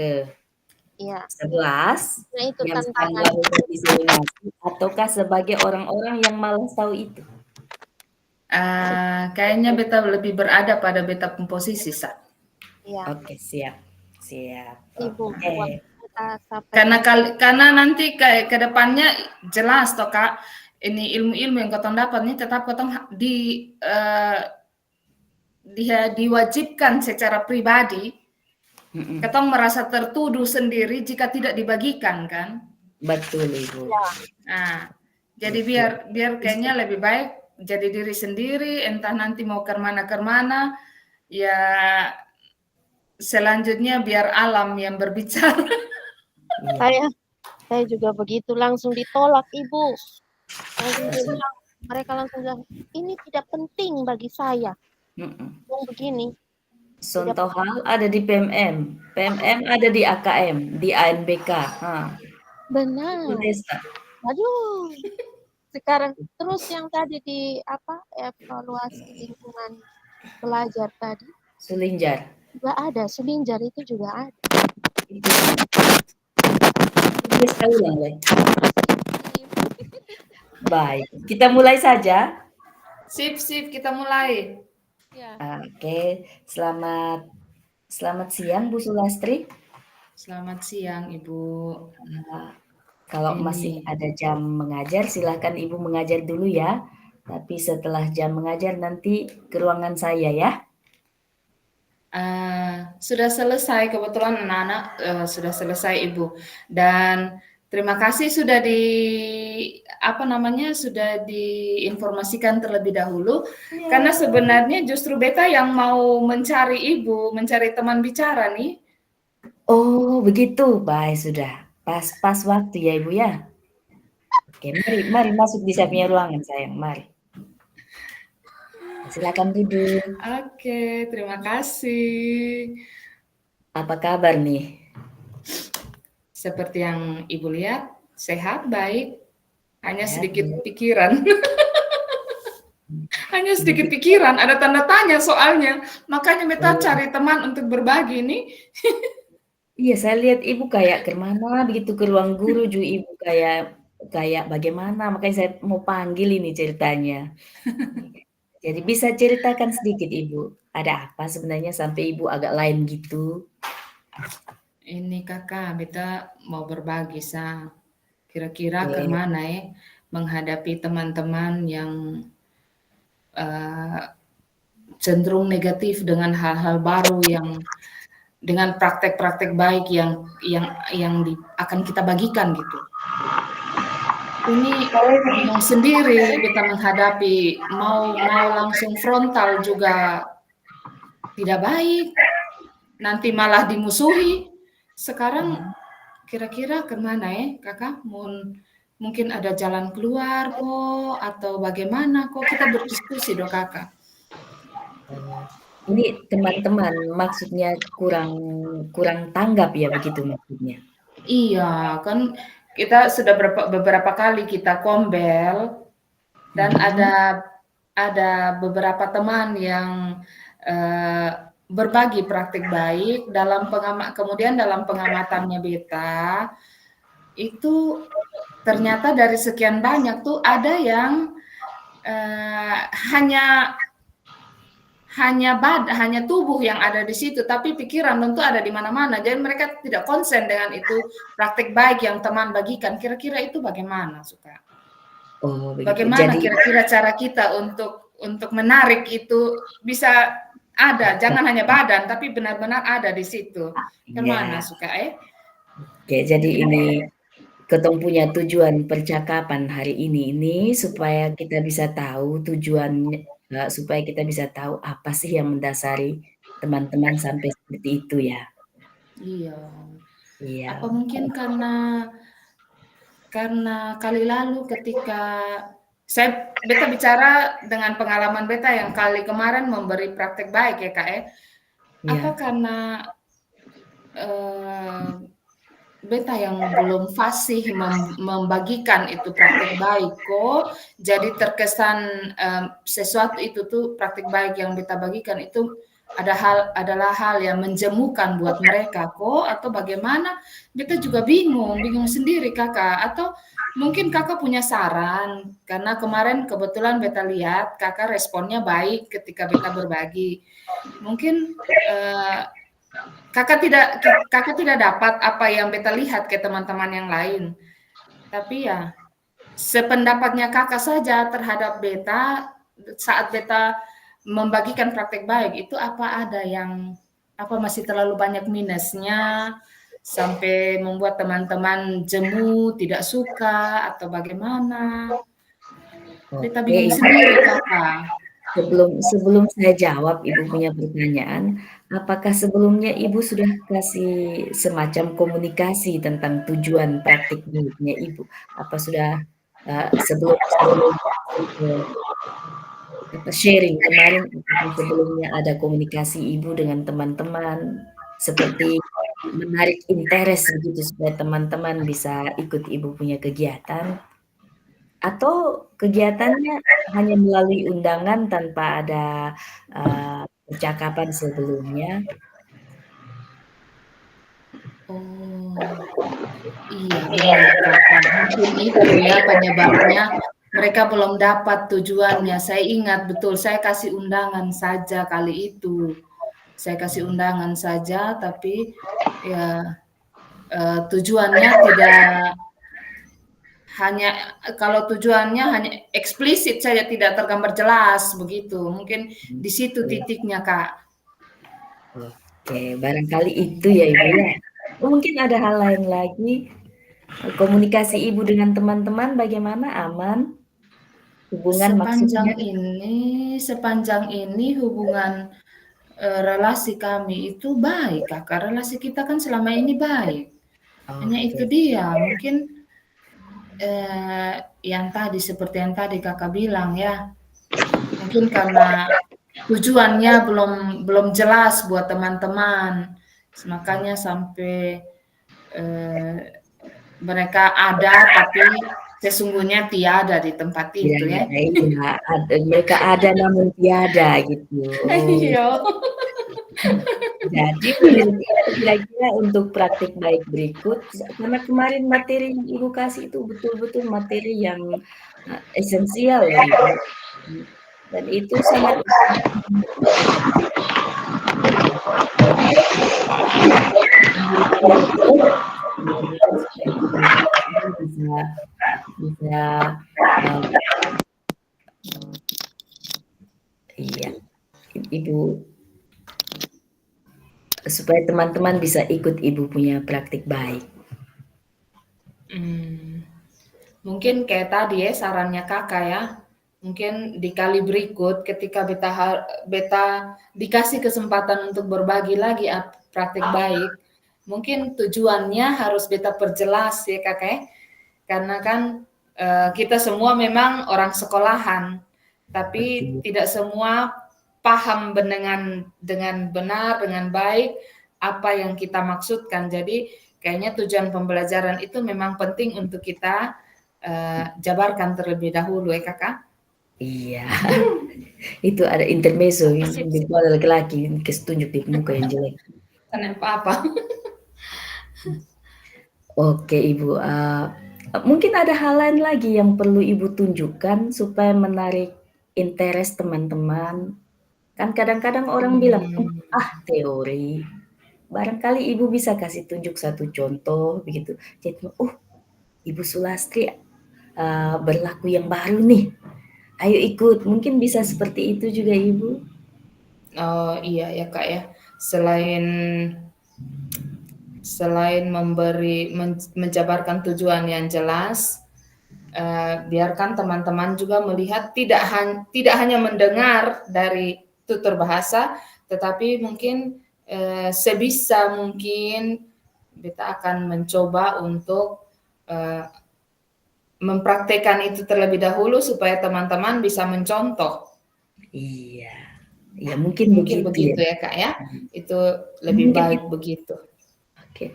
Iya. ke-11 Nah, itu yang sedang tantangan. melakukan diseminasi ataukah sebagai orang-orang yang malas tahu itu? Kayaknya beta lebih berada pada beta posisi Sa. Iya. Oke, siap. Ibu, Oke. Karena nanti ke depannya jelas toh Kak, ini ilmu-ilmu yang kotong dapat ini tetap kotong diwajibkan secara pribadi. Ketong merasa tertuduh sendiri jika tidak dibagikan kan? Betul Ibu. Ya. Nah, jadi biar kayaknya lebih baik jadi diri sendiri, entah nanti mau kemana, ya selanjutnya biar alam yang berbicara. Saya juga begitu, langsung ditolak Ibu. Mereka langsung bilang, ini tidak penting bagi saya. Begini. Contoh hal ada di PMM ada di AKM, di ANBK. Benar. Desa. Aduh. Sekarang terus yang tadi di evaluasi lingkungan belajar tadi. Sulinjar. Juga ada, Sulinjar itu juga ada. Baik, kita mulai saja. Sip, kita mulai. Ya. Oke, selamat siang Bu Sulastri. Selamat siang Ibu. Kalau masih ada jam mengajar, silahkan Ibu mengajar dulu ya. Tapi setelah jam mengajar nanti ke ruangan saya ya. Sudah selesai, kebetulan anak-anak sudah selesai Ibu. Dan terima kasih sudah sudah diinformasikan terlebih dahulu. Karena sebenarnya justru beta yang mau mencari Ibu, mencari teman bicara nih. Oh, begitu. Baik, sudah. Pas waktu ya, Ibu ya. Oke, mari masuk di saya punya ruangan, sayang. Mari. Silakan duduk. Oke, terima kasih. Apa kabar nih? Seperti yang Ibu lihat, sehat, baik. Hanya Ya, sedikit pikiran. Hanya sedikit pikiran, ada tanda tanya soalnya. Makanya beta cari teman untuk berbagi nih. Iya, saya lihat Ibu kayak kemana begitu ke ruang guru juga Ibu kayak bagaimana, makanya saya mau panggil ini ceritanya. Jadi bisa ceritakan sedikit Ibu, ada apa sebenarnya sampai Ibu agak lain gitu? Ini kakak, beta mau berbagi kira-kira Oke. kemana ya menghadapi teman-teman yang cenderung negatif dengan hal-hal baru yang dengan praktek-praktek baik yang akan kita bagikan gitu. Ini bingung sendiri kita menghadapi mau langsung frontal juga tidak baik, nanti malah dimusuhi. Sekarang kira-kira kemana ya kakak? Mungkin ada jalan keluar kok atau bagaimana kok kita berdiskusi dong kakak. Ini teman-teman maksudnya kurang tanggap ya begitu maksudnya? Iya, kan kita sudah beberapa kali kita kombel dan ada beberapa teman yang berbagi praktik baik kemudian dalam pengamatannya beta itu ternyata dari sekian banyak tuh ada yang hanya tubuh yang ada di situ, tapi pikiran tentu ada di mana-mana. Jadi mereka tidak konsen dengan itu praktik baik yang teman bagikan. Kira-kira itu bagaimana, Suka? Oh, begitu. Bagaimana Jadi kira-kira cara kita untuk menarik itu bisa ada, jangan hanya badan, tapi benar-benar ada di situ. Kemana, ya. Suka? Oke, jadi ini ketemu punya tujuan percakapan hari ini supaya kita bisa tahu tujuannya, supaya kita bisa tahu apa sih yang mendasari teman-teman sampai seperti itu ya. Iya. Iya. Apa mungkin karena kali lalu ketika beta bicara dengan pengalaman beta yang kali kemarin memberi praktek baik ya Kak ya. Apa karena beta yang belum fasih membagikan itu praktik baik kok, jadi terkesan sesuatu itu tuh praktik baik yang beta bagikan itu adalah hal yang menjemukan buat mereka kok, atau bagaimana? Beta juga bingung sendiri kakak, atau mungkin kakak punya saran, karena kemarin kebetulan beta lihat kakak responnya baik ketika beta berbagi, mungkin kakak tidak dapat apa yang beta lihat ke teman-teman yang lain. Tapi ya, sependapatnya kakak saja terhadap beta saat beta membagikan praktek baik itu apa masih terlalu banyak minusnya sampai membuat teman-teman jemu, tidak suka atau bagaimana. Beta bingung sendiri kakak. Sebelum saya jawab Ibu punya pertanyaan, apakah sebelumnya Ibu sudah kasih semacam komunikasi tentang tujuan praktik baiknya Ibu? Apa sudah sebelum sharing kemarin, apakah sebelumnya ada komunikasi Ibu dengan teman-teman seperti menarik interest begitu supaya teman-teman bisa ikut Ibu punya kegiatan? Atau kegiatannya hanya melalui undangan tanpa ada percakapan sebelumnya? Oh, iya benar kakak. Mungkin itu ya penyebabnya mereka belum dapat tujuannya. Saya ingat betul, saya kasih undangan saja kali itu. Saya kasih undangan saja, tapi ya tujuannya hanya kalau tujuannya hanya eksplisit saja tidak tergambar jelas begitu. Mungkin di situ titiknya, Kak. Oke, barangkali itu ya Ibu ya. Mungkin ada hal lain lagi, komunikasi Ibu dengan teman-teman bagaimana, aman? Hubungan maksudnya? Sepanjang ini hubungan relasi kami itu baik, Kakak. Relasi kita kan selama ini baik. Hanya itu Oke. dia, mungkin yang tadi seperti yang tadi Kakak bilang ya, mungkin karena tujuannya belum jelas buat teman-teman, makanya sampai mereka ada tapi sesungguhnya tiada di tempat Iya, itu ya. iya, mereka ada namun tiada gitu. Iya. Jadi kira-kira untuk praktik baik berikut, karena kemarin materi yang Ibu kasih itu betul-betul materi yang esensial ya Ibu. Dan itu sangat bisa bisa iya, Ibu supaya teman-teman bisa ikut Ibu punya praktik baik. Mungkin kayak tadi ya sarannya Kakak ya. Mungkin di kali berikut ketika beta dikasih kesempatan untuk berbagi lagi praktik baik, mungkin tujuannya harus beta perjelas ya Kakak ya. Karena kan kita semua memang orang sekolahan, tapi tidak semua paham dengan benar, dengan baik apa yang kita maksudkan. Jadi kayaknya tujuan pembelajaran itu memang penting untuk kita jabarkan terlebih dahulu ya Kakak. Iya, itu ada intermezzo di laki-laki tunjuk di muka yang jelek. Apa-apa. Oke Ibu, mungkin ada hal lain lagi yang perlu Ibu tunjukkan supaya menarik interest teman-teman. Kan kadang-kadang orang bilang, teori. Barangkali Ibu bisa kasih tunjuk satu contoh begitu. Jadi, Ibu Sulastri berlaku yang baru nih. Ayo ikut, mungkin bisa seperti itu juga Ibu. Oh iya ya Kak ya. Selain menjabarkan tujuan yang jelas, biarkan teman-teman juga melihat tidak hanya mendengar dari tutur bahasa, tetapi mungkin sebisa mungkin kita akan mencoba untuk mempraktekkan itu terlebih dahulu supaya teman-teman bisa mencontoh. Iya, ya mungkin begitu ya Kak ya. Itu lebih baik begitu. Oke.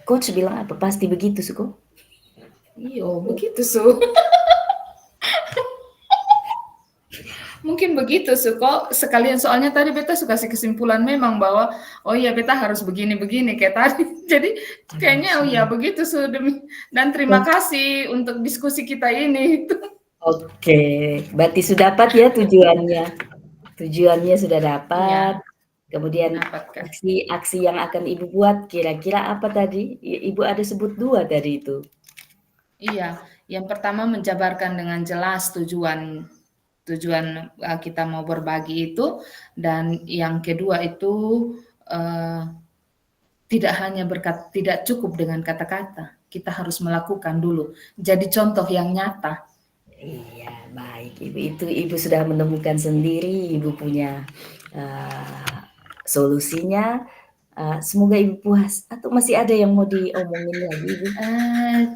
Coach bilang apa? Pasti begitu, Suko? Iya, begitu, Su. Mungkin begitu, Suko. Sekalian soalnya tadi beta suka kasih kesimpulan memang bahwa oh iya beta harus begini-begini kayak tadi. Jadi kayaknya oh iya begitu, Su. Dan terima kasih untuk diskusi kita ini. Oke, berarti sudah dapat ya tujuannya. Tujuannya sudah dapat. Iya. Kemudian aksi yang akan Ibu buat kira-kira apa tadi? Ibu ada sebut 2 tadi itu. Iya, yang pertama menjabarkan dengan jelas tujuan kita mau berbagi itu, dan yang kedua itu tidak cukup dengan kata-kata, kita harus melakukan dulu, jadi contoh yang nyata. Iya, baik Ibu. Ibu sudah menemukan sendiri, Ibu punya solusinya. Semoga Ibu puas. Atau masih ada yang mau diomongin lagi, Ibu?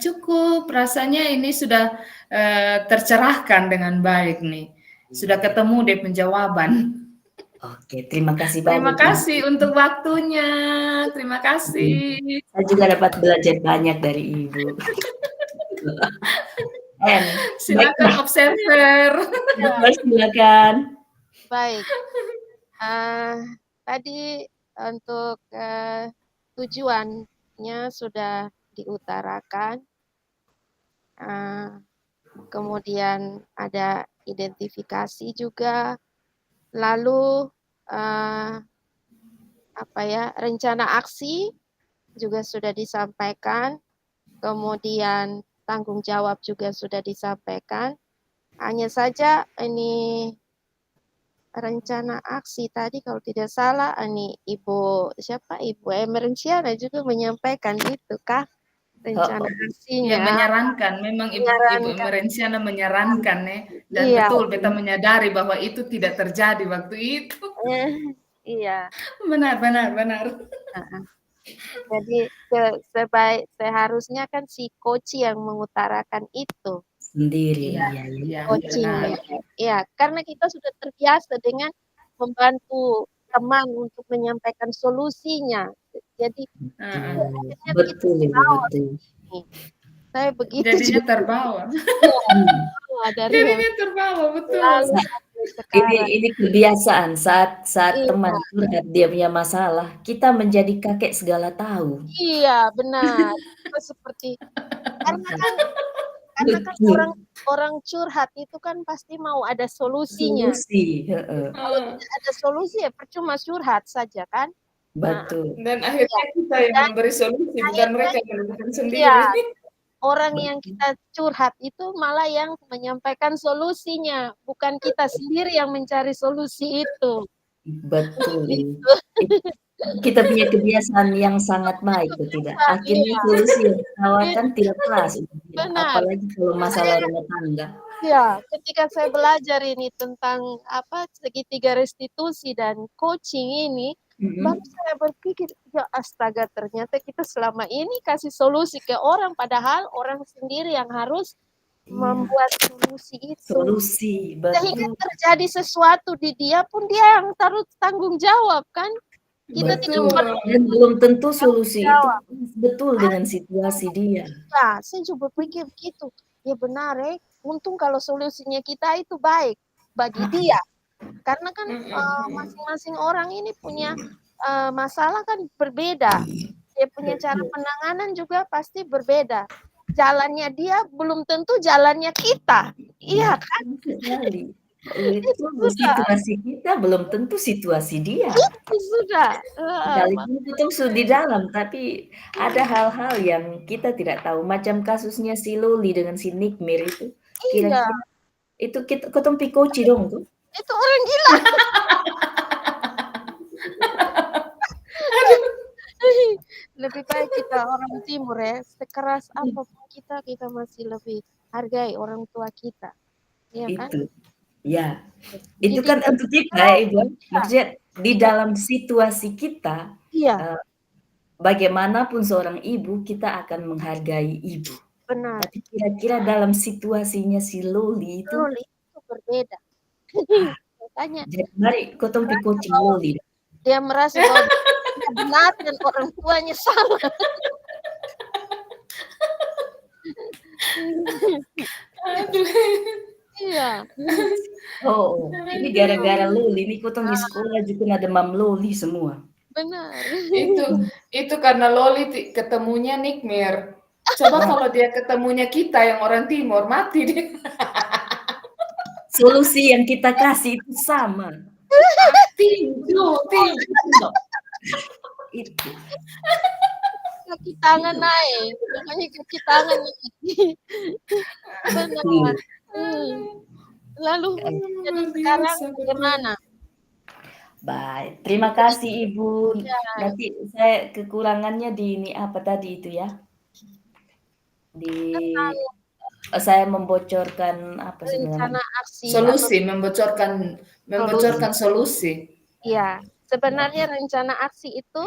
Cukup, rasanya ini sudah tercerahkan dengan baik nih. Sudah ketemu deh penjawaban. Oke, terima kasih banyak. Terima kasih untuk waktunya. Terima kasih. Saya juga dapat belajar banyak dari Ibu. Silakan observer. Silakan. Baik. Tadi untuk tujuannya sudah diutarakan. Kemudian ada identifikasi juga. Lalu rencana aksi juga sudah disampaikan. Kemudian tanggung jawab juga sudah disampaikan. Hanya saja ini rencana aksi tadi kalau tidak salah ini Ibu siapa Ibu Emerenciana juga menyampaikan itu kah rencana Oh, Ya aksinya menyarankan, memang Ibu menyarankan Merenciana menyarankan ya, dan iya betul beta menyadari bahwa itu tidak terjadi waktu itu. iya Benar benar benar. heeh. Jadi seharusnya kan si coach yang mengutarakan itu sendiri, Iya iya, iya. iya benar. coachingnya ya karena kita sudah terbiasa dengan membantu teman untuk menyampaikan solusinya jadi Heeh. akhirnya kita Betul, Ibu, tahu betul. nih saya begitu Jadinya juga terbawa. ya, Hmm. dari yang Jadinya terbawa, betul. lalu Sa sampai sekarang ini kebiasaan saat saat iya teman curhat dia punya masalah, kita menjadi kakek segala tahu. iya benar itu seperti karena kan orang Betul, orang curhat itu kan pasti mau ada solusinya solusi, heeh, kalau Heeh. tidak ada solusi ya percuma curhat saja kan nah betul, Dan iya akhirnya kita yang dan memberi solusi, bukan akhirnya mereka yang menemukan iya sendiri. orang yang betul, kita curhat itu malah yang menyampaikan solusinya, bukan kita sendiri yang mencari solusi itu. betul ini. Gitu. It kita punya kebiasaan yang sangat baik tuh tidak? Kebiasaan, Akhirnya iya. solusi yang Iya, ditawarkan tidak pas untuk kita, benar. apalagi kalau masalah Saya rumah tangga. ya, ketika saya belajar ini tentang apa segitiga restitusi dan coaching ini, baru Mhm, saya berpikir, ya astaga ternyata kita selama ini kasih solusi ke orang, padahal orang sendiri yang harus iya, membuat solusi itu. solusi, Sehingga betul, terjadi sesuatu di dia pun dia yang taruh tanggung jawab kan. Kita tidak betul, perlu Betul. dan belum tentu tanggung solusi itu jawab. betul dengan situasi Aduh, dia. ya, saya juga berpikir begitu. Ya benar untung kalau solusinya kita itu baik bagi Mhm, dia. Karena kan Mm-mm. masing-masing orang ini punya masalah kan berbeda. Dia punya cara betul. penanganan juga pasti berbeda. Jalannya dia belum tentu jalannya kita. Iya kan? Betul sekali. Itu Itu sudah. situasi kita belum tentu situasi dia. Itu sudah. Sekalipun kita sudah di dalam, tapi ada hal-hal yang kita tidak tahu. Macam kasusnya si Luli dengan si Nikmir itu. Iya, Kira-kira itu kita ketemu pikoci dong tuh. itu orang gila. Lebih baik kita orang timur ya, sekeras apapun kita, kita masih lebih hargai orang tua kita. Iya kan? Itu. Ya, itu kan Didikan untuk kita ya, terus, Ibu. ya, Maksudnya di dalam situasi kita, iya, eee, bagaimanapun seorang ibu, kita akan menghargai ibu. benar. Tapi kira-kira dalam situasinya si Loli itu, Betul, itu berbeda. ah, Makanya jadi mari kotong pi merasa coaching bahwa Loli. dia merasa bahwa dia benar dan orang tuanya salah. Aduh. Iya, Oh, ini gara-gara Aduh. Loli, ini kotong di sekolah juga ada demam Loli semua. benar. Itu itu karena Loli ketemunya Nikmir. Coba Nah, kalau dia ketemunya kita yang orang timur, mati dia. solusi yang kita kasih itu sama. Tinju, tinju. Itu. Kaki tangan Itu. naik, makanya kaki tangan naik. Benar. Betul. Hmm. Lalu jadi Luar sekarang biasa, betul. bagaimana? Baik, terima kasih Ibu. Ya, Nanti saya kekurangannya di ini apa tadi itu ya, di tentang saya membocorkan apa sih namanya? rencana aksi atau Solusi, membocorkan solusi. Iya, membocorkan solusi. Iya, sebenarnya rencana aksi itu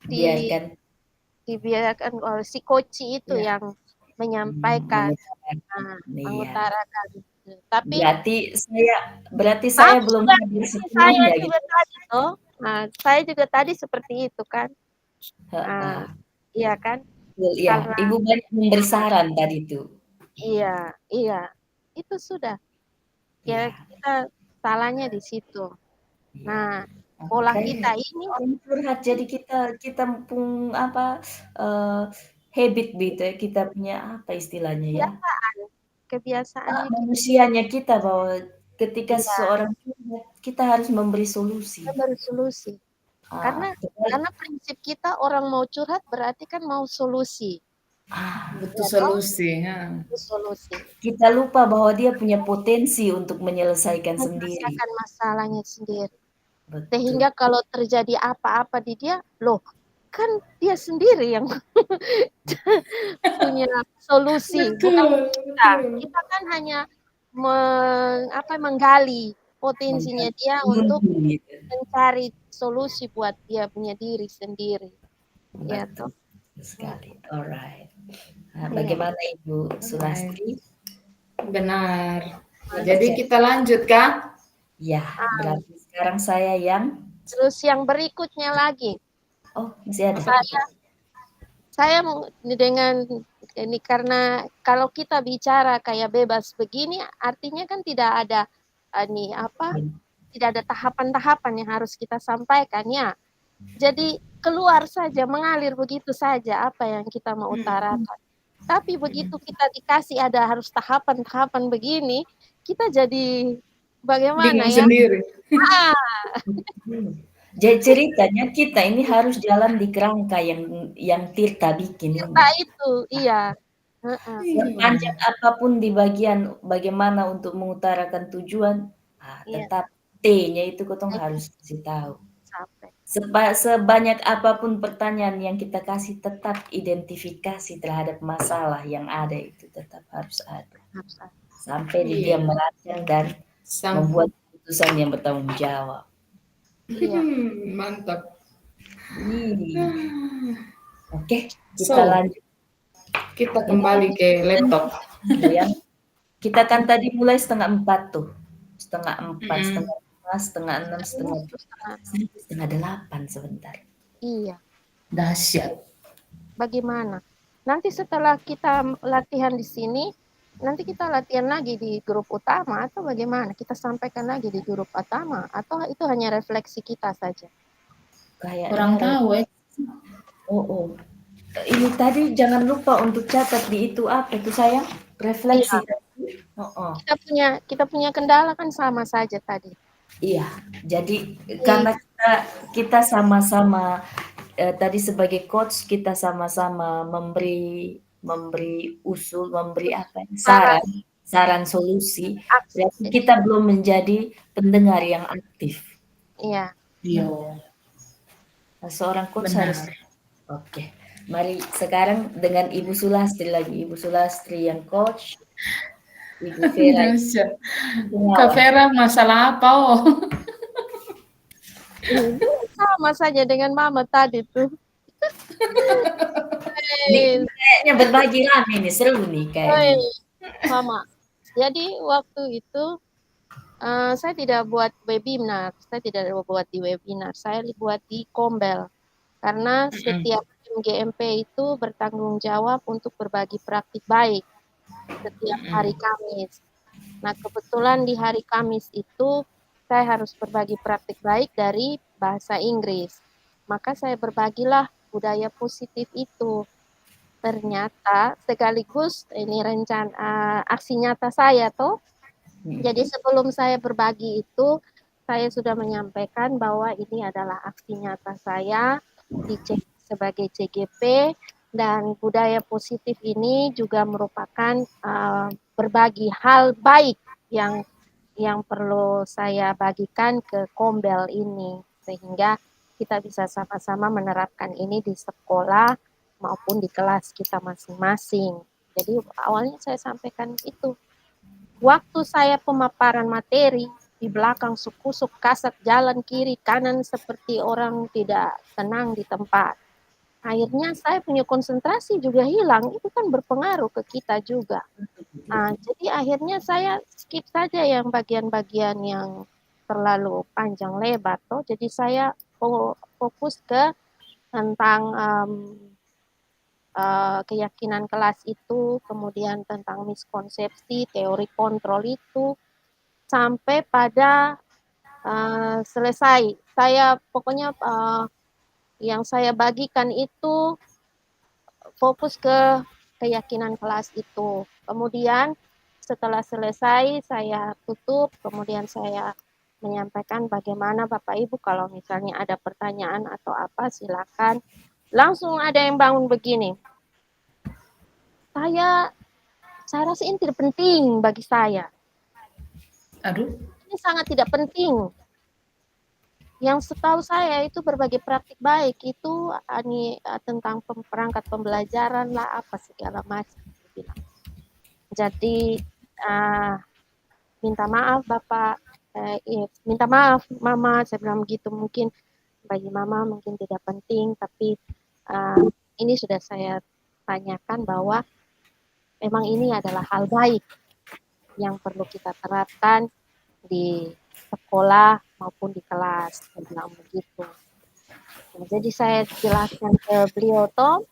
di biarkan dibiarkan oleh si koci itu ya, yang menyampaikan, mengutarakan, iya. mengutarakan. Tapi Berarti saya sama belum juga hadir seperti saya sepenuhnya juga gitu. tadi toh. Nah, saya juga tadi seperti itu kan. Nah, Heeh, iya kan? betul, iya. Karena Ibu banyak memberi saran tadi tuh. iya, iya. Itu sudah. Ya Iya, kita salahnya di situ. iya. Nah, pola Makanya kita ini orang curhat jadi kita kita apa, eee, habit gitu ya, kita punya apa istilahnya ya, kebiasaan, kebiasaannya kita. manusianya kita bahwa ketika Iya, seseorang curhat, kita harus memberi solusi. kita bersolusi. Ah, Karena padahal karena prinsip kita orang mau curhat berarti kan mau solusi. Butuh ya toh, solusi. Ya. itu solusi. Kita lupa bahwa dia punya potensi untuk menyelesaikan sendiri. Menyelesaikan masalahnya sendiri. Betul. Sehingga kalau terjadi apa-apa di dia, loh, kan dia sendiri yang punya solusi, bukan Betul, kita. betul. Kita kan hanya menggali potensinya dia untuk Menggali gitu. mencari solusi buat dia punya diri sendiri. Ya toh. Betul sekali. Alright. Nah, Iya. bagaimana Ibu Sulastri? Benar. Yang Jadi percaya- kita lanjut, Kak. Ya, berarti sekarang saya yang Terus yang berikutnya lagi, masih ada. saya dengan ini karena kalau kita bicara kayak bebas begini, artinya kan tidak ada tidak ada tahapan-tahapan yang harus kita sampaikan ya. Jadi keluar saja, mengalir begitu saja apa yang kita mau utarakan. Tapi begitu kita dikasih ada harus tahapan-tahapan begini, kita jadi bagaimana Bingung ya? sendiri. Jadi ceritanya kita ini harus jalan di kerangka yang Tirta bikin ini. Nah itu, iya. Heeh. Sepanjang apapun di bagian bagaimana untuk mengutarakan tujuan, Iya, tetap T-nya itu kotong harus kasih tahu. sampai. Sebanyak apapun pertanyaan yang kita kasih, tetap identifikasi terhadap masalah yang ada itu tetap harus ada. Harus ada. Sampai dia Iya. merancang dan Sang- membuat keputusan yang bertanggung jawab. Iya. Mantap. Oke, kita So, lanjut. kita kembali ke laptop. Ya. Kita kan tadi mulai 3:30 tuh. 5:30, Mm-mm. 5:30, 5:30, 5:30, 7:30 sebentar. Iya. Dahsyat. Bagaimana? Nanti setelah kita latihan di sini, nanti kita latihan lagi di grup utama atau bagaimana? Kita sampaikan lagi di grup utama atau itu hanya refleksi kita saja? Kayaknya Kurang tahu Oh. Ini tadi jangan lupa untuk catat di itu apa itu sayang? Refleksi. Iya. Kita punya kendala kan sama saja tadi. Iya. Jadi karena kita sama-sama tadi sebagai coach kita sama-sama memberi usul, memberi saran solusi. Berarti kita belum menjadi pendengar yang aktif. Iya. Iya. Seorang coach Benar. harus. Oke. Mari sekarang dengan Ibu Sulastri lagi. Ibu Sulastri yang coach. Ibu Vera. Dahsyat. Kak Vera masalah apa? Sama saja dengan Mama tadi tuh. Kayaknya berbagi rame nih, seru nih kayaknya. Mama. Jadi waktu itu saya tidak buat webinar, saya buat di Kombel. Karena setiap GMP itu bertanggung jawab untuk berbagi praktik baik setiap hari Kamis. Nah, kebetulan di hari Kamis itu saya harus berbagi praktik baik dari bahasa Inggris. Maka saya berbagilah budaya positif itu. Ternyata sekaligus ini rencana aksi nyata saya toh. Jadi sebelum saya berbagi itu, saya sudah menyampaikan bahwa ini adalah aksi nyata saya sebagai CGP dan budaya positif ini juga merupakan berbagi hal baik yang perlu saya bagikan ke Kombel ini sehingga kita bisa sama-sama menerapkan ini di sekolah maupun di kelas kita masing-masing. Jadi awalnya saya sampaikan itu. Waktu saya pemaparan materi, di belakang sukusuk kasat jalan kiri kanan seperti orang tidak tenang di tempat. Akhirnya saya punya konsentrasi juga hilang, itu kan berpengaruh ke kita juga. Jadi akhirnya saya skip saja yang bagian-bagian yang terlalu panjang lebar. Jadi saya fokus ke tentang keyakinan kelas itu, kemudian tentang miskonsepsi, teori kontrol itu, sampai pada selesai. Saya pokoknya yang saya bagikan itu fokus ke keyakinan kelas itu. Kemudian setelah selesai saya tutup, kemudian saya menyampaikan bagaimana Bapak Ibu kalau misalnya ada pertanyaan atau apa silakan. Langsung ada yang bangun begini. saya rasa ini tidak penting bagi saya. Aduh, Ini sangat tidak penting. Yang setahu saya itu berbagai praktik baik itu tentang perangkat pembelajaran lah apa segala macam. Jadi minta maaf Bapak, minta maaf Mama, saya bilang begitu. Mungkin bagi Mama mungkin tidak penting, tapi ini sudah saya tanyakan bahwa memang ini adalah hal baik yang perlu kita terapkan di sekolah maupun di kelas, saya bilang begitu. Nah, jadi saya jelaskan ke beliau toh,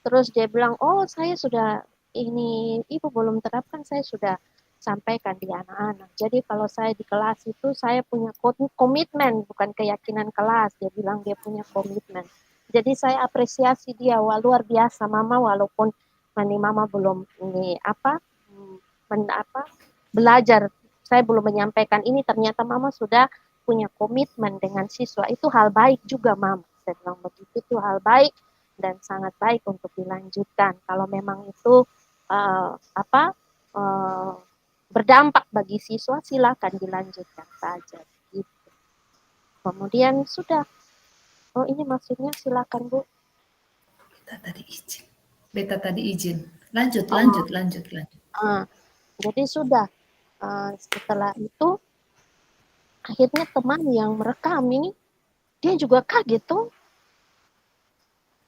terus dia bilang, oh saya sudah ini ibu belum terapkan, saya sudah sampaikan di anak-anak. Jadi kalau saya di kelas itu saya punya komitmen, bukan keyakinan kelas. Dia bilang dia punya komitmen. Jadi saya apresiasi dia, wah luar biasa Mama, walaupun Mama belum ini belajar, saya belum menyampaikan ini, ternyata Mama sudah punya komitmen dengan siswa. Itu hal baik juga Mama. Saya bilang begitu, itu hal baik dan sangat baik untuk dilanjutkan. Kalau memang itu berdampak bagi siswa, silakan dilanjutkan saja. Gitu. Kemudian sudah, oh ini maksudnya silakan Bu. Beta tadi izin. Lanjut. Jadi sudah, setelah itu akhirnya teman yang merekam ini dia juga kaget tuh,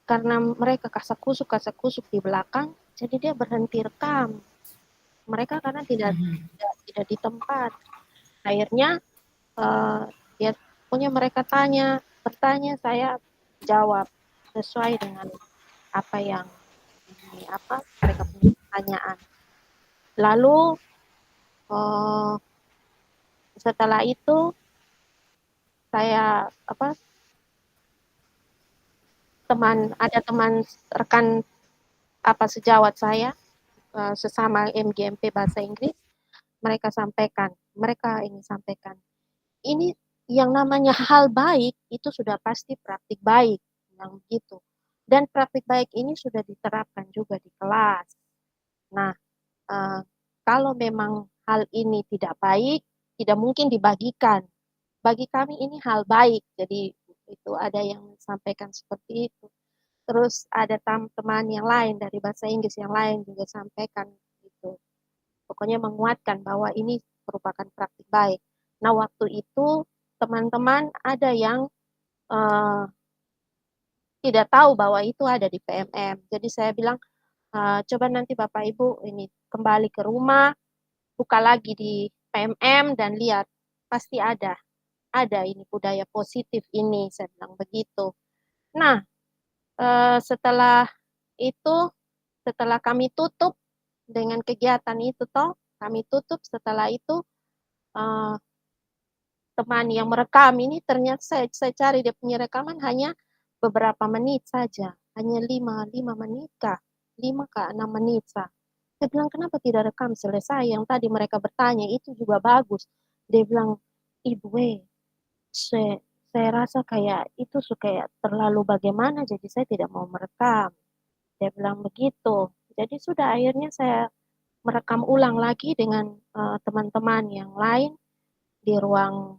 karena mereka kasak kusuk di belakang, jadi dia berhenti rekam. Mereka karena tidak di tempat. Akhirnya dia punya mereka bertanya, saya jawab sesuai dengan apa yang mereka punya pertanyaan. Lalu setelah itu saya ada teman rekan sejawat saya, sesama MGMP bahasa Inggris, mereka ini sampaikan, ini yang namanya hal baik itu sudah pasti praktik baik, yang begitu. Dan praktik baik ini sudah diterapkan juga di kelas. Nah, kalau memang hal ini tidak baik, tidak mungkin dibagikan. Bagi kami ini hal baik, jadi itu ada yang sampaikan seperti itu. Terus ada teman yang lain dari bahasa Inggris yang lain juga sampaikan gitu. Pokoknya menguatkan bahwa ini merupakan praktik baik. Nah, waktu itu teman-teman ada yang tidak tahu bahwa itu ada di PMM. Jadi saya bilang, coba nanti Bapak Ibu ini kembali ke rumah, buka lagi di PMM dan lihat, pasti ada ini budaya positif ini, saya bilang begitu. Nah, setelah itu, setelah kami tutup dengan kegiatan itu kami tutup, setelah itu teman yang merekam ini ternyata saya cari dia punya rekaman hanya beberapa menit saja, hanya 5 menit kah, 5 kah 6 menit sah. Saya bilang kenapa tidak rekam selesai, yang tadi mereka bertanya itu juga bagus. Dia bilang, Ibu saya rasa kayak itu kayak terlalu bagaimana, jadi saya tidak mau merekam. Dia bilang begitu. Jadi sudah akhirnya saya merekam ulang lagi dengan teman-teman yang lain di ruang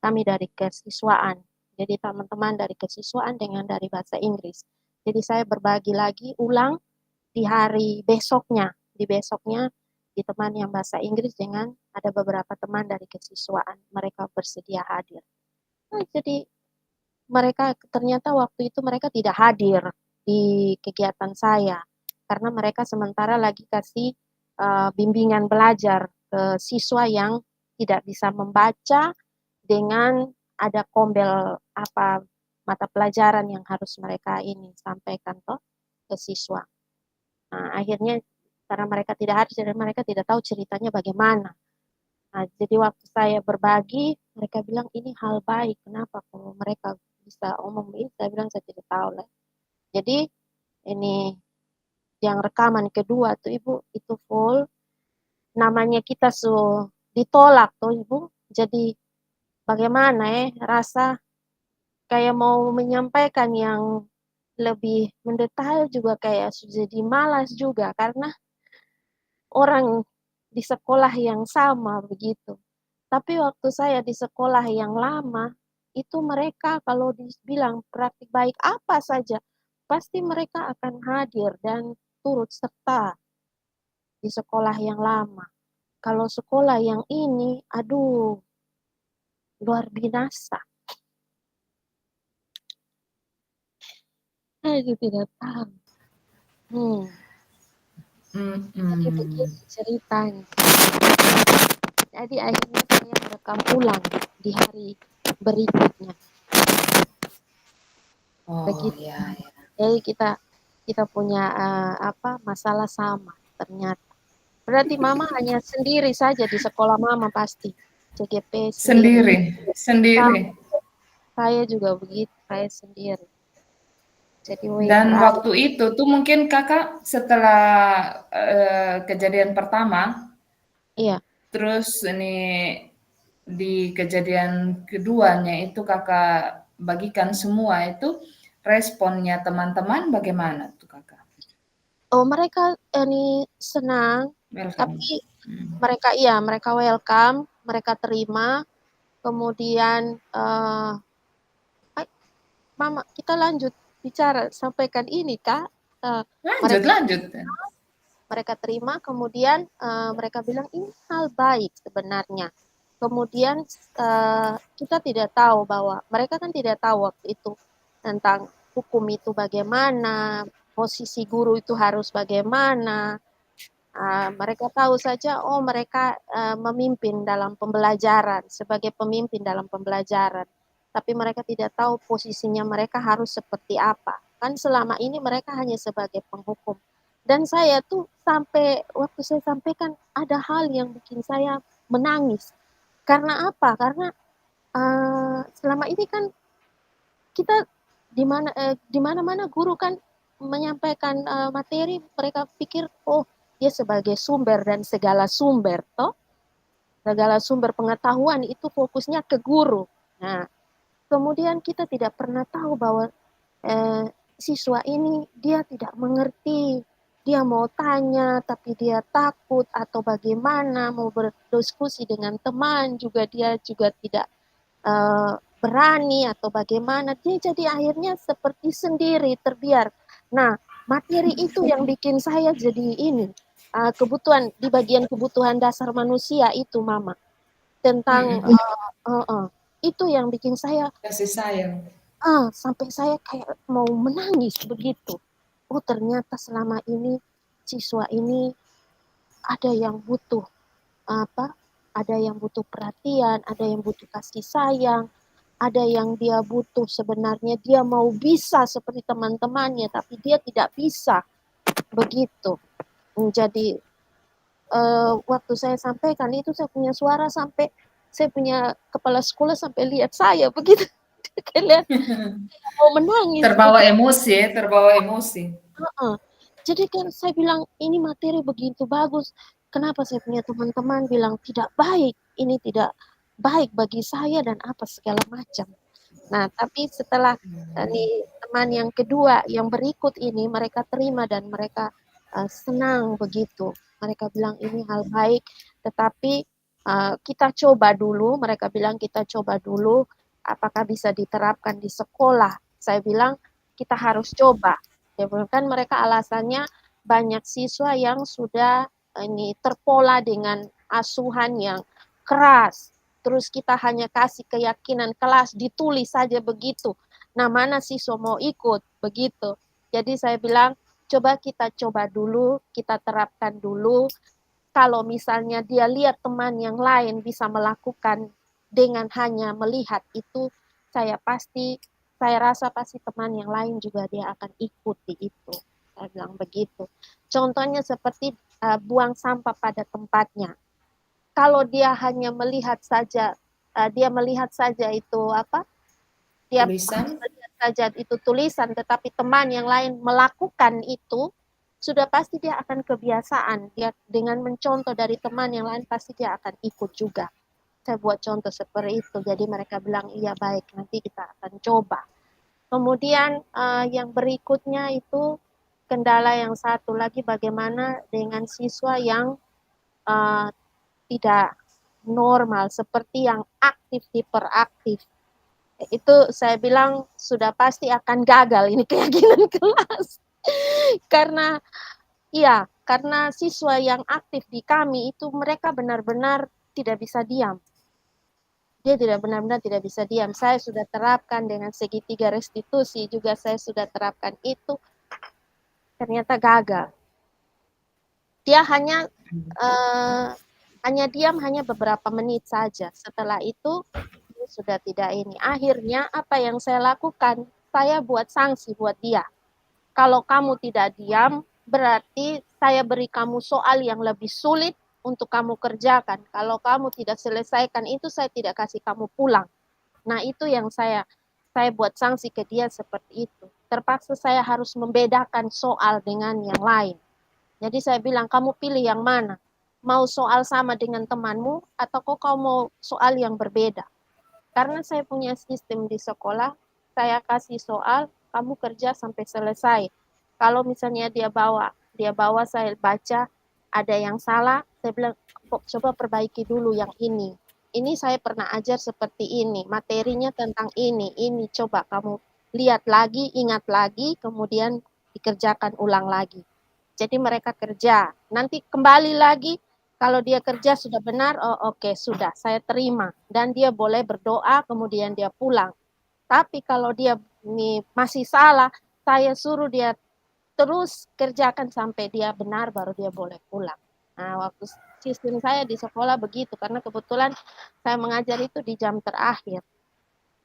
kami dari kesiswaan. Jadi teman-teman dari kesiswaan dengan dari bahasa Inggris. Jadi saya berbagi lagi ulang di hari besoknya. Di besoknya di teman yang bahasa Inggris dengan ada beberapa teman dari kesiswaan. Mereka bersedia hadir. Nah, jadi mereka ternyata waktu itu mereka tidak hadir di kegiatan saya. Karena mereka sementara lagi kasih bimbingan belajar ke siswa yang tidak bisa membaca dengan ada kombel mata pelajaran yang harus mereka ini sampaikan ke siswa. Nah, akhirnya karena mereka tidak hadir, jadi mereka tidak tahu ceritanya bagaimana. Nah, jadi waktu saya berbagi, mereka bilang ini hal baik. Kenapa kalau mereka bisa omong ini? Saya bilang saya tidak tahu lah. Jadi ini yang rekaman kedua tuh Ibu itu full. Namanya kita ditolak tuh Ibu. Jadi bagaimana rasa kayak mau menyampaikan yang lebih mendetail juga kayak jadi malas juga karena orang di sekolah yang sama begitu. Tapi waktu saya di sekolah yang lama, itu mereka kalau dibilang praktik baik apa saja, pasti mereka akan hadir dan turut serta di sekolah yang lama. Kalau sekolah yang ini, aduh, luar biasa. Saya juga tidak tahu. Jadi begitu ceritanya. Jadi akhirnya saya merekam ulang di hari berikutnya. Oh Begitu. ya, ya. Jadi kita punya masalah sama ternyata. Berarti Mama hanya sendiri saja di sekolah Mama pasti. CGP sendiri. Sendiri. Saya juga begitu, saya sendiri. Jadi Dan WFA. waktu itu tuh mungkin Kakak setelah kejadian pertama, Iya. terus ini di kejadian keduanya itu Kakak bagikan semua itu, responnya teman-teman bagaimana tuh Kakak? Oh, mereka ini senang, Welcome. tapi mereka welcome, mereka terima. Kemudian Mama, kita lanjut bicara, sampaikan ini, Kak. Lanjut. Mereka terima, kemudian mereka bilang ini hal baik sebenarnya. Kemudian kita tidak tahu bahwa mereka kan tidak tahu waktu itu tentang hukum itu bagaimana, posisi guru itu harus bagaimana. Mereka tahu saja, oh mereka memimpin dalam pembelajaran, sebagai pemimpin dalam pembelajaran. Tapi mereka tidak tahu posisinya mereka harus seperti apa. Kan selama ini mereka hanya sebagai penghukum. Dan saya tuh sampai waktu saya sampaikan ada hal yang bikin saya menangis. Karena apa? Karena selama ini kan kita di mana-mana guru kan menyampaikan materi, mereka pikir oh dia sebagai sumber dan segala sumber segala sumber pengetahuan itu fokusnya ke guru. Nah, kemudian kita tidak pernah tahu bahwa siswa ini dia tidak mengerti, dia mau tanya tapi dia takut atau bagaimana, mau berdiskusi dengan teman juga dia juga tidak berani atau bagaimana, dia jadi akhirnya seperti sendiri terbiar. Nah, materi itu yang bikin saya jadi ini kebutuhan di bagian kebutuhan dasar manusia itu Mama tentang itu yang bikin saya Kasih sayang. sampai saya kayak mau menangis begitu. Oh ternyata selama ini siswa ini ada yang butuh ada yang butuh perhatian, ada yang butuh kasih sayang, ada yang dia butuh sebenarnya dia mau bisa seperti teman-temannya tapi dia tidak bisa begitu. Jadi waktu saya sampaikan itu saya punya suara sampai saya punya kepala sekolah sampai lihat saya begitu. Kayak mau menangis. Terbawa emosi. Jadi kan saya bilang ini materi begitu bagus. Kenapa saya punya teman-teman bilang tidak baik, ini tidak baik bagi saya dan apa segala macam. Nah, tapi setelah teman yang kedua yang berikut ini mereka terima dan mereka senang begitu. Mereka bilang ini hal baik, tetapi kita coba dulu. Mereka bilang kita coba dulu apakah bisa diterapkan di sekolah. Saya bilang kita harus coba. Ya, kan mereka alasannya banyak siswa yang sudah ini terpola dengan asuhan yang keras. Terus kita hanya kasih keyakinan kelas ditulis saja begitu. Nah, mana siswa mau ikut begitu. Jadi saya bilang coba kita coba dulu, kita terapkan dulu. Kalau misalnya dia lihat teman yang lain bisa melakukan dengan hanya melihat itu, saya rasa pasti teman yang lain juga dia akan ikuti itu. Saya bilang begitu. Contohnya seperti buang sampah pada tempatnya. Kalau dia hanya melihat saja, dia melihat saja itu dia Tulisan. melihat saja itu tulisan, tetapi teman yang lain melakukan itu, sudah pasti dia akan kebiasaan. Dia dengan mencontoh dari teman yang lain pasti dia akan ikut juga. Saya buat contoh seperti itu. Jadi mereka bilang iya baik, nanti kita akan coba. Kemudian yang berikutnya itu kendala yang satu lagi, bagaimana dengan siswa yang tidak normal, seperti yang aktif, hiperaktif. Itu saya bilang sudah pasti akan gagal ini keyakinan kelas. Karena karena siswa yang aktif di kami itu mereka benar-benar tidak bisa diam. Dia tidak benar-benar tidak bisa diam. Saya sudah terapkan dengan segitiga restitusi juga, saya sudah terapkan itu, ternyata gagal. Dia hanya diam hanya beberapa menit saja. Setelah itu dia sudah tidak ini. Akhirnya apa yang saya lakukan? Saya buat sanksi buat dia. Kalau kamu tidak diam, berarti saya beri kamu soal yang lebih sulit untuk kamu kerjakan. Kalau kamu tidak selesaikan itu, saya tidak kasih kamu pulang. Nah, itu yang saya buat sanksi ke dia seperti itu. Terpaksa saya harus membedakan soal dengan yang lain. Jadi saya bilang, kamu pilih yang mana? Mau soal sama dengan temanmu, atau kau mau soal yang berbeda? Karena saya punya sistem di sekolah, saya kasih soal, kamu kerja sampai selesai. Kalau misalnya dia bawa saya baca, ada yang salah, saya bilang, coba perbaiki dulu yang ini. Ini saya pernah ajar seperti ini, materinya tentang ini, coba kamu lihat lagi, ingat lagi, kemudian dikerjakan ulang lagi. Jadi mereka kerja, nanti kembali lagi, kalau dia kerja sudah benar, oke, sudah, saya terima. Dan dia boleh berdoa, kemudian dia pulang. Tapi kalau dia ini masih salah, saya suruh dia terus kerjakan sampai dia benar, baru dia boleh pulang. Nah, waktu sistem saya di sekolah begitu, karena kebetulan saya mengajar itu di jam terakhir.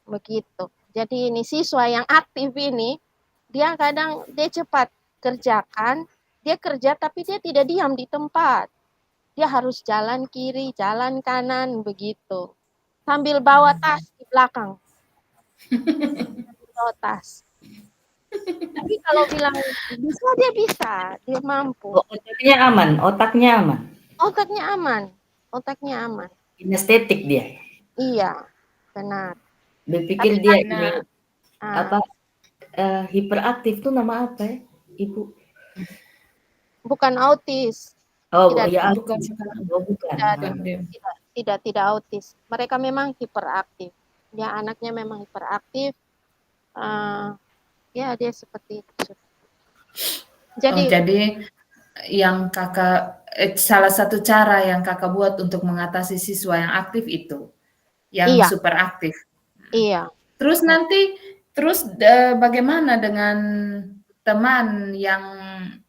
Begitu. Jadi ini siswa yang aktif ini, dia kadang dia cepat kerjakan, dia kerja tapi dia tidak diam di tempat. Dia harus jalan kiri, jalan kanan, begitu. Sambil bawa tas di belakang. Bawa tas. Tapi kalau bilang bisa, dia bisa. Dia mampu. Otaknya aman, otaknya aman. Otaknya aman. Otaknya aman. Kinestetik dia. Iya, benar. Berpikir Tapi dia Nah, ini hiperaktif tuh nama apa ya, Ibu? bukan autis. Oh, Tidak, ya bukan autis. sekarang. Oh, bukan. tidak autis. Mereka memang hiperaktif. Ya, anaknya memang hiperaktif. Ya, dia seperti itu. Jadi yang kakak salah satu cara yang kakak buat untuk mengatasi siswa yang aktif itu, yang Iya. super aktif. Iya. Terus bagaimana dengan teman yang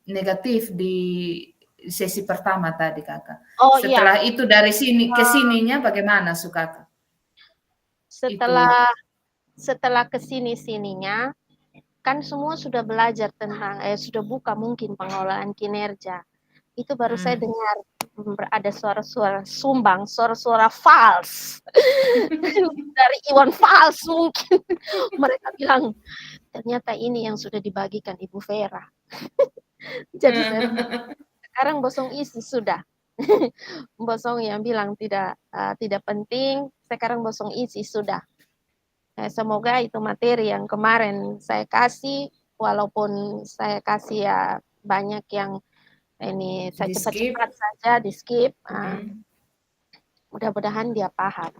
negatif di sesi pertama tadi kakak? Oh iya. Setelah itu dari sini ke sininya bagaimana kakak? Setelah kesini-sininya, kan semua sudah belajar tentang, sudah buka mungkin pengelolaan kinerja. Itu baru saya dengar ada suara-suara sumbang, suara-suara fals. Dari Iwan Fals mungkin. Mereka bilang, ternyata ini yang sudah dibagikan Ibu Vera. Jadi saya sekarang bosong isi sudah. Bosong yang bilang tidak penting, sekarang bosong isi sudah. Semoga itu materi yang kemarin saya kasih, walaupun saya kasih ya banyak yang ini saya cepat-cepat saja di skip. Mudah-mudahan dia paham,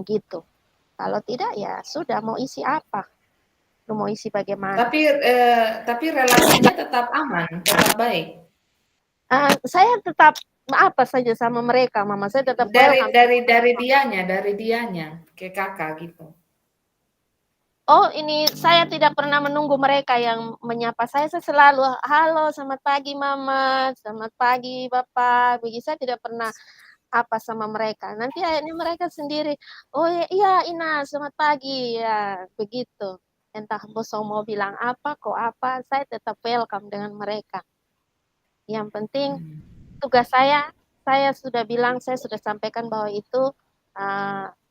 gitu. Kalau tidak ya sudah, mau isi apa? Lu mau isi bagaimana? Tapi relasinya tetap aman, tetap baik. Saya tetap apa saja sama mereka, mama saya tetap dari dianya ke kakak gitu. Oh, ini saya tidak pernah menunggu mereka yang menyapa saya. Saya selalu, halo, selamat pagi mama, selamat pagi bapak. Begitu, saya tidak pernah apa sama mereka. Nanti akhirnya mereka sendiri, oh iya Ina, selamat pagi. Ya, begitu. Entah bosong mau bilang apa, kok apa, saya tetap welcome dengan mereka. Yang penting tugas saya sudah bilang, saya sudah sampaikan bahwa itu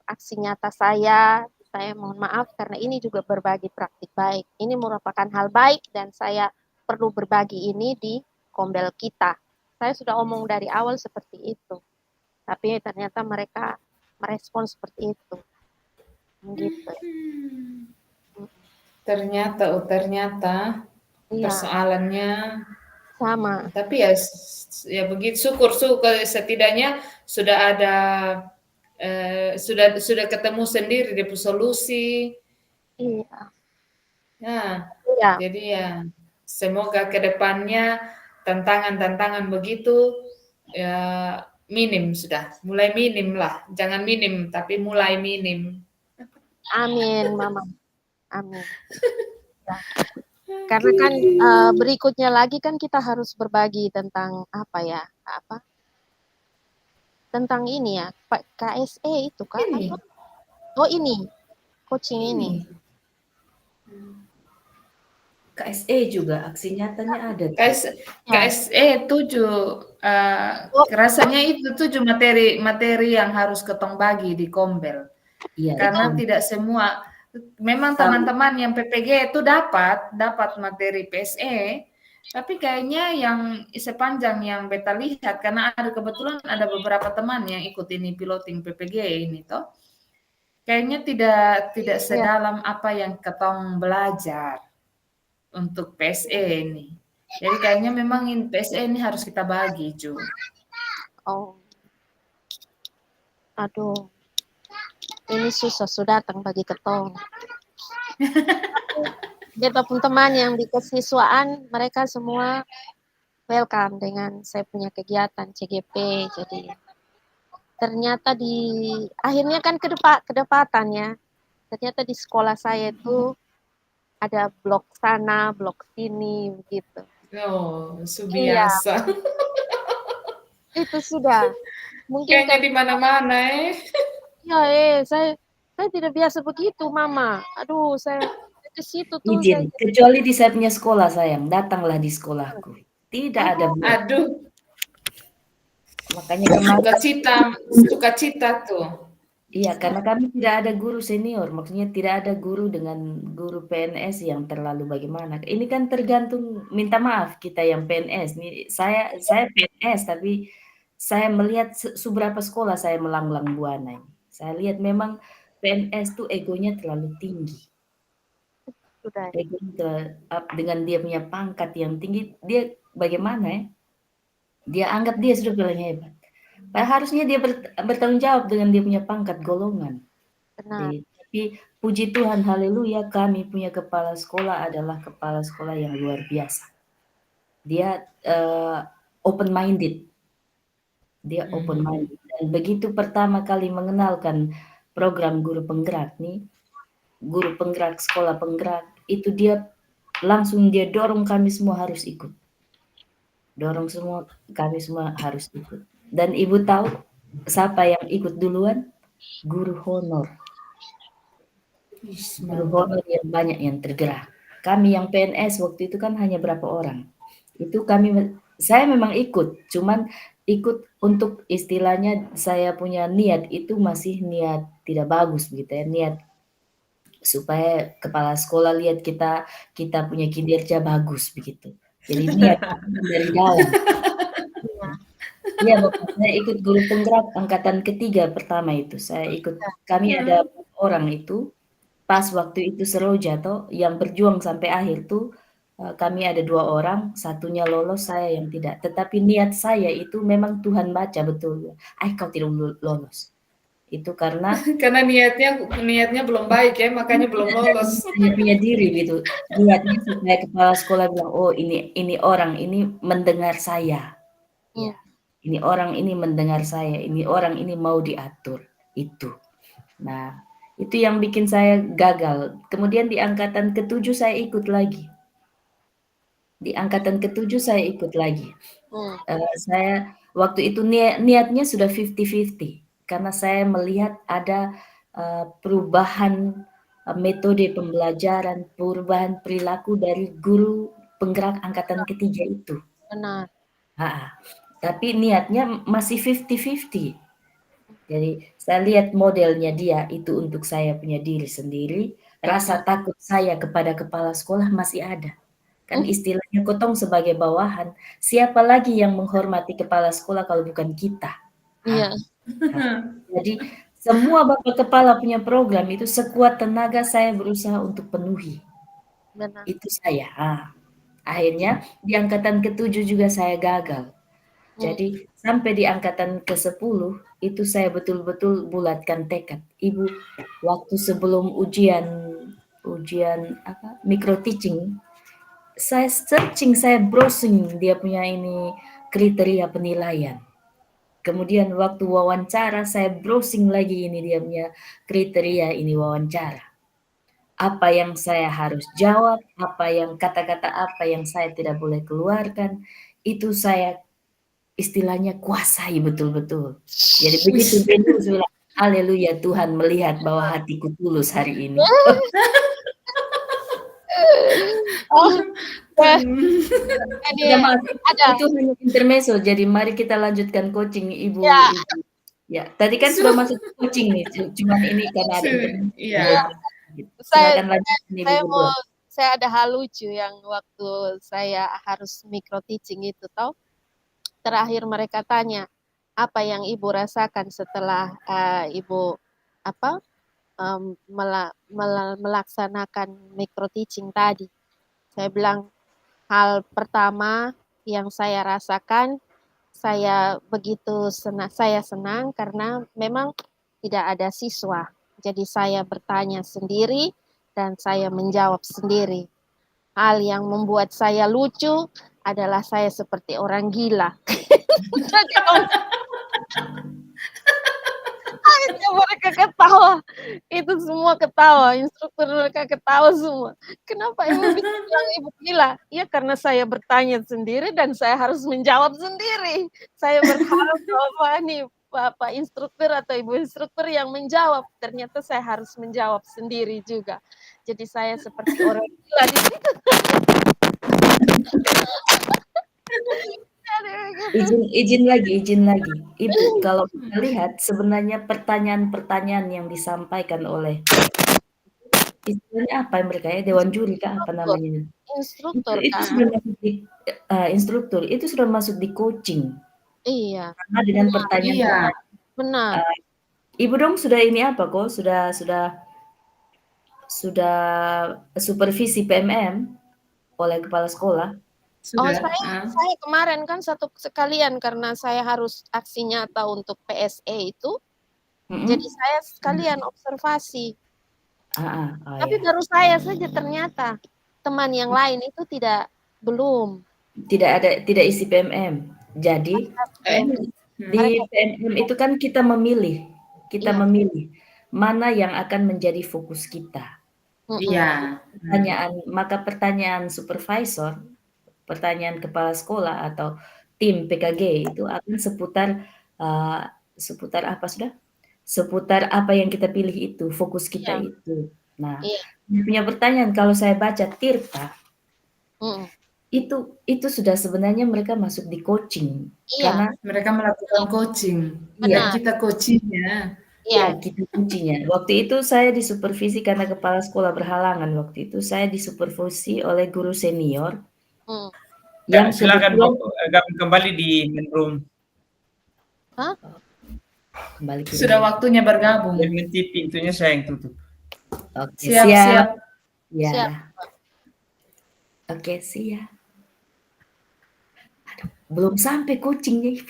aksi nyata saya mohon maaf karena ini juga berbagi praktik baik. Ini merupakan hal baik dan saya perlu berbagi ini di Kombel kita. Saya sudah omong dari awal seperti itu. Tapi ternyata mereka merespon seperti itu. Gitu. Ternyata Iya, persoalannya, sama. tapi ya begitu, syukur setidaknya sudah ada, sudah ketemu sendiri dia solusi. Iya, Nah, iya, jadi ya semoga ke depannya tantangan-tantangan begitu ya minim sudah, mulai minim lah, jangan minim tapi mulai minim. amin, Mama, amin. Ya, karena Oke. kan berikutnya lagi kan kita harus berbagi tentang apa ya, tentang ini ya, Pak KSE itu Kak, Ini, apa? Oh ini, coaching ini. ini. KSE juga aksi nyatanya ada tuh. KS, Ya. KSE 7, Oh, rasanya itu 7 materi yang harus ketong bagi di Kombel. Iya, itu Karena tidak semua, memang sama. teman-teman yang PPG itu dapat materi PSE, tapi kayaknya yang sepanjang yang beta lihat, karena ada kebetulan ada beberapa teman yang ikut ini piloting PPG ini toh, kayaknya tidak ya. sedalam apa yang ketong belajar untuk PSE ini. Jadi kayaknya memang PSE ini harus kita bagi, Ju. Oh, aduh, ini susah sudah datang bagi ketong. Beta pun teman yang di kesiswaan, mereka semua welcome dengan saya punya kegiatan CGP. Jadi ternyata akhirnya kan kedapatan ya. Ternyata di sekolah saya itu ada blok sana, blok sini begitu. Oh, Iya, subiasa. itu sudah. Mungkin Kayaknya kan di mana-mana ya saya tidak biasa begitu, Mama. Aduh, saya ke situ tuh Izin, saya kecuali di saya punya sekolah sayang, datanglah di sekolahku. Tidak ada oh, blok. Aduh, Makanya kemarin, sukacita tuh. iya karena kami tidak ada guru senior, maksudnya tidak ada guru dengan guru PNS yang terlalu bagaimana. Ini kan tergantung, minta maaf kita yang PNS. Nih, saya PNS, tapi saya melihat seberapa sekolah saya melanglang buana ini. Saya lihat memang PNS tuh egonya terlalu tinggi. sudah. Dengan dia punya pangkat yang tinggi, dia bagaimana ya? Dia anggap dia sudah paling hebat. Padahal harusnya dia bertanggung jawab dengan dia punya pangkat golongan. Benar. Tapi puji Tuhan, haleluya, kami punya kepala sekolah adalah kepala sekolah yang luar biasa. Dia open minded. Dia open minded. Dan begitu pertama kali mengenalkan program guru penggerak nih, guru penggerak, sekolah penggerak, itu dia langsung dia dorong kami semua harus ikut. Dorong semua, kami semua harus ikut. Dan Ibu tahu siapa yang ikut duluan? Guru honor. Guru honor yang banyak yang tergerak. Kami yang PNS waktu itu kan hanya berapa orang. Itu saya memang ikut, cuman ikut untuk istilahnya saya punya niat itu masih niat tidak bagus gitu ya, niat supaya kepala sekolah lihat kita punya kinerja bagus begitu. Jadi niat dari dalam. Iya, Bapak, saya ikut guru penggerak angkatan ketiga pertama itu. Saya ikut, kami ada orang itu, pas waktu itu Seroja toh, yang berjuang sampai akhir tuh, kami ada 2 orang, satunya lolos, saya yang tidak. Tetapi niat saya itu memang Tuhan baca betul, kau tidak lolos." Itu karena Karena niatnya belum baik ya, makanya belum lolos. saya punya diri gitu, niatnya supaya kepala sekolah bilang, "Oh ini orang ini mendengar saya." Ya. Ini orang ini mendengar saya, ini orang ini mau diatur, itu. Nah, itu yang bikin saya gagal. Kemudian di angkatan ke-7 saya ikut lagi. Di angkatan ke-7 saya ikut lagi. Saya waktu itu niatnya sudah 50-50 karena saya melihat ada perubahan metode pembelajaran, perubahan perilaku dari guru penggerak angkatan ketiga itu. Benar. Tapi niatnya masih 50-50. Jadi saya lihat modelnya dia itu untuk saya punya diri sendiri, rasa takut saya kepada kepala sekolah masih ada. Kan istilahnya kotong sebagai bawahan, siapa lagi yang menghormati kepala sekolah kalau bukan kita? Iya. Jadi semua bapak kepala punya program itu sekuat tenaga saya berusaha untuk penuhi. benar. itu saya. Akhirnya di angkatan ke-7 juga saya gagal. Jadi sampai di angkatan ke-10 itu saya betul-betul bulatkan tekad. Ibu, waktu sebelum ujian micro teaching, saya searching, saya browsing dia punya ini kriteria penilaian. Kemudian waktu wawancara saya browsing lagi ini dia punya kriteria ini wawancara. Apa yang saya harus jawab, apa yang kata-kata apa yang saya tidak boleh keluarkan, itu saya istilahnya kuasai betul-betul. Jadi begitu Venus bilang, haleluya Tuhan melihat bahwa hatiku tulus hari ini. Oh, Ya ini maaf, ada itu hanya intermezzo. Jadi mari kita lanjutkan coaching Ibu. ya, Ya, tadi kan sudah masuk coaching nih, cuman ini karena ada intermezzo. ya. Iya. Saya Silakan lanjutkan Ibu saya berdua. saya ada hal lucu yang waktu saya harus micro teaching itu tahu. Terakhir mereka tanya, apa yang Ibu rasakan setelah Ibu apa melaksanakan micro teaching tadi? Saya bilang hal pertama yang saya rasakan, saya saya senang karena memang tidak ada siswa. Jadi saya bertanya sendiri dan saya menjawab sendiri. Hal yang membuat saya lucu adalah saya seperti orang gila. Jadi akhirnya mereka ketawa. Itu semua ketawa, instruktur mereka ketawa semua. Kenapa Ibu bisa bilang Ibu gila? Ya karena saya bertanya sendiri dan saya harus menjawab sendiri. Saya berharap bahwa nih Bapak instruktur atau Ibu instruktur yang menjawab. Ternyata saya harus menjawab sendiri juga. Jadi saya seperti orang gila di situ. Izin lagi. Ibu, kalau kita lihat sebenarnya pertanyaan-pertanyaan yang disampaikan oleh istilahnya apa mereka ya, dewan juri kah apa namanya? Instruktur Itu kan? sudah masuk di instruktur, itu sudah masuk di coaching. Iya, Karena dengan Iya. pertanyaan benar. Ibu dong sudah ini apa kok, sudah supervisi PMM oleh kepala sekolah? Oh, Sudah. saya kemarin kan sekalian karena saya harus aksi nyata untuk PSE itu, jadi Mhm. saya sekalian observasi. Oh Tapi ya. baru saya saja ternyata, teman yang lain itu belum. Tidak isi PMM. Jadi Eh, di Mereka PMM itu kan kita memilih iya, mana yang akan menjadi fokus kita. Iya. Maka pertanyaan supervisor, pertanyaan kepala sekolah atau tim PKG itu akan seputar apa sudah? Seputar apa yang kita pilih itu, fokus kita iya, itu. Nah, iya, dia punya pertanyaan kalau saya baca Tirta, mhm, itu sudah sebenarnya mereka masuk di coaching. iya, Karena Mereka melakukan coaching, bukan iya, benar, kita coaching-nya. iya iya, kita coaching-nya. Waktu itu saya disupervisi karena kepala sekolah berhalangan, waktu itu saya disupervisi oleh guru senior mhm. yang Ya, silakan kebetulan gabung kembali di main room. Hah? kembali ke Sudah room. waktunya bergabung. Nanti pintunya saya yang tutup. Oke, Siap, siap. siap. Ya, Siap. oke siap. Aduh, belum sampai coachingnya.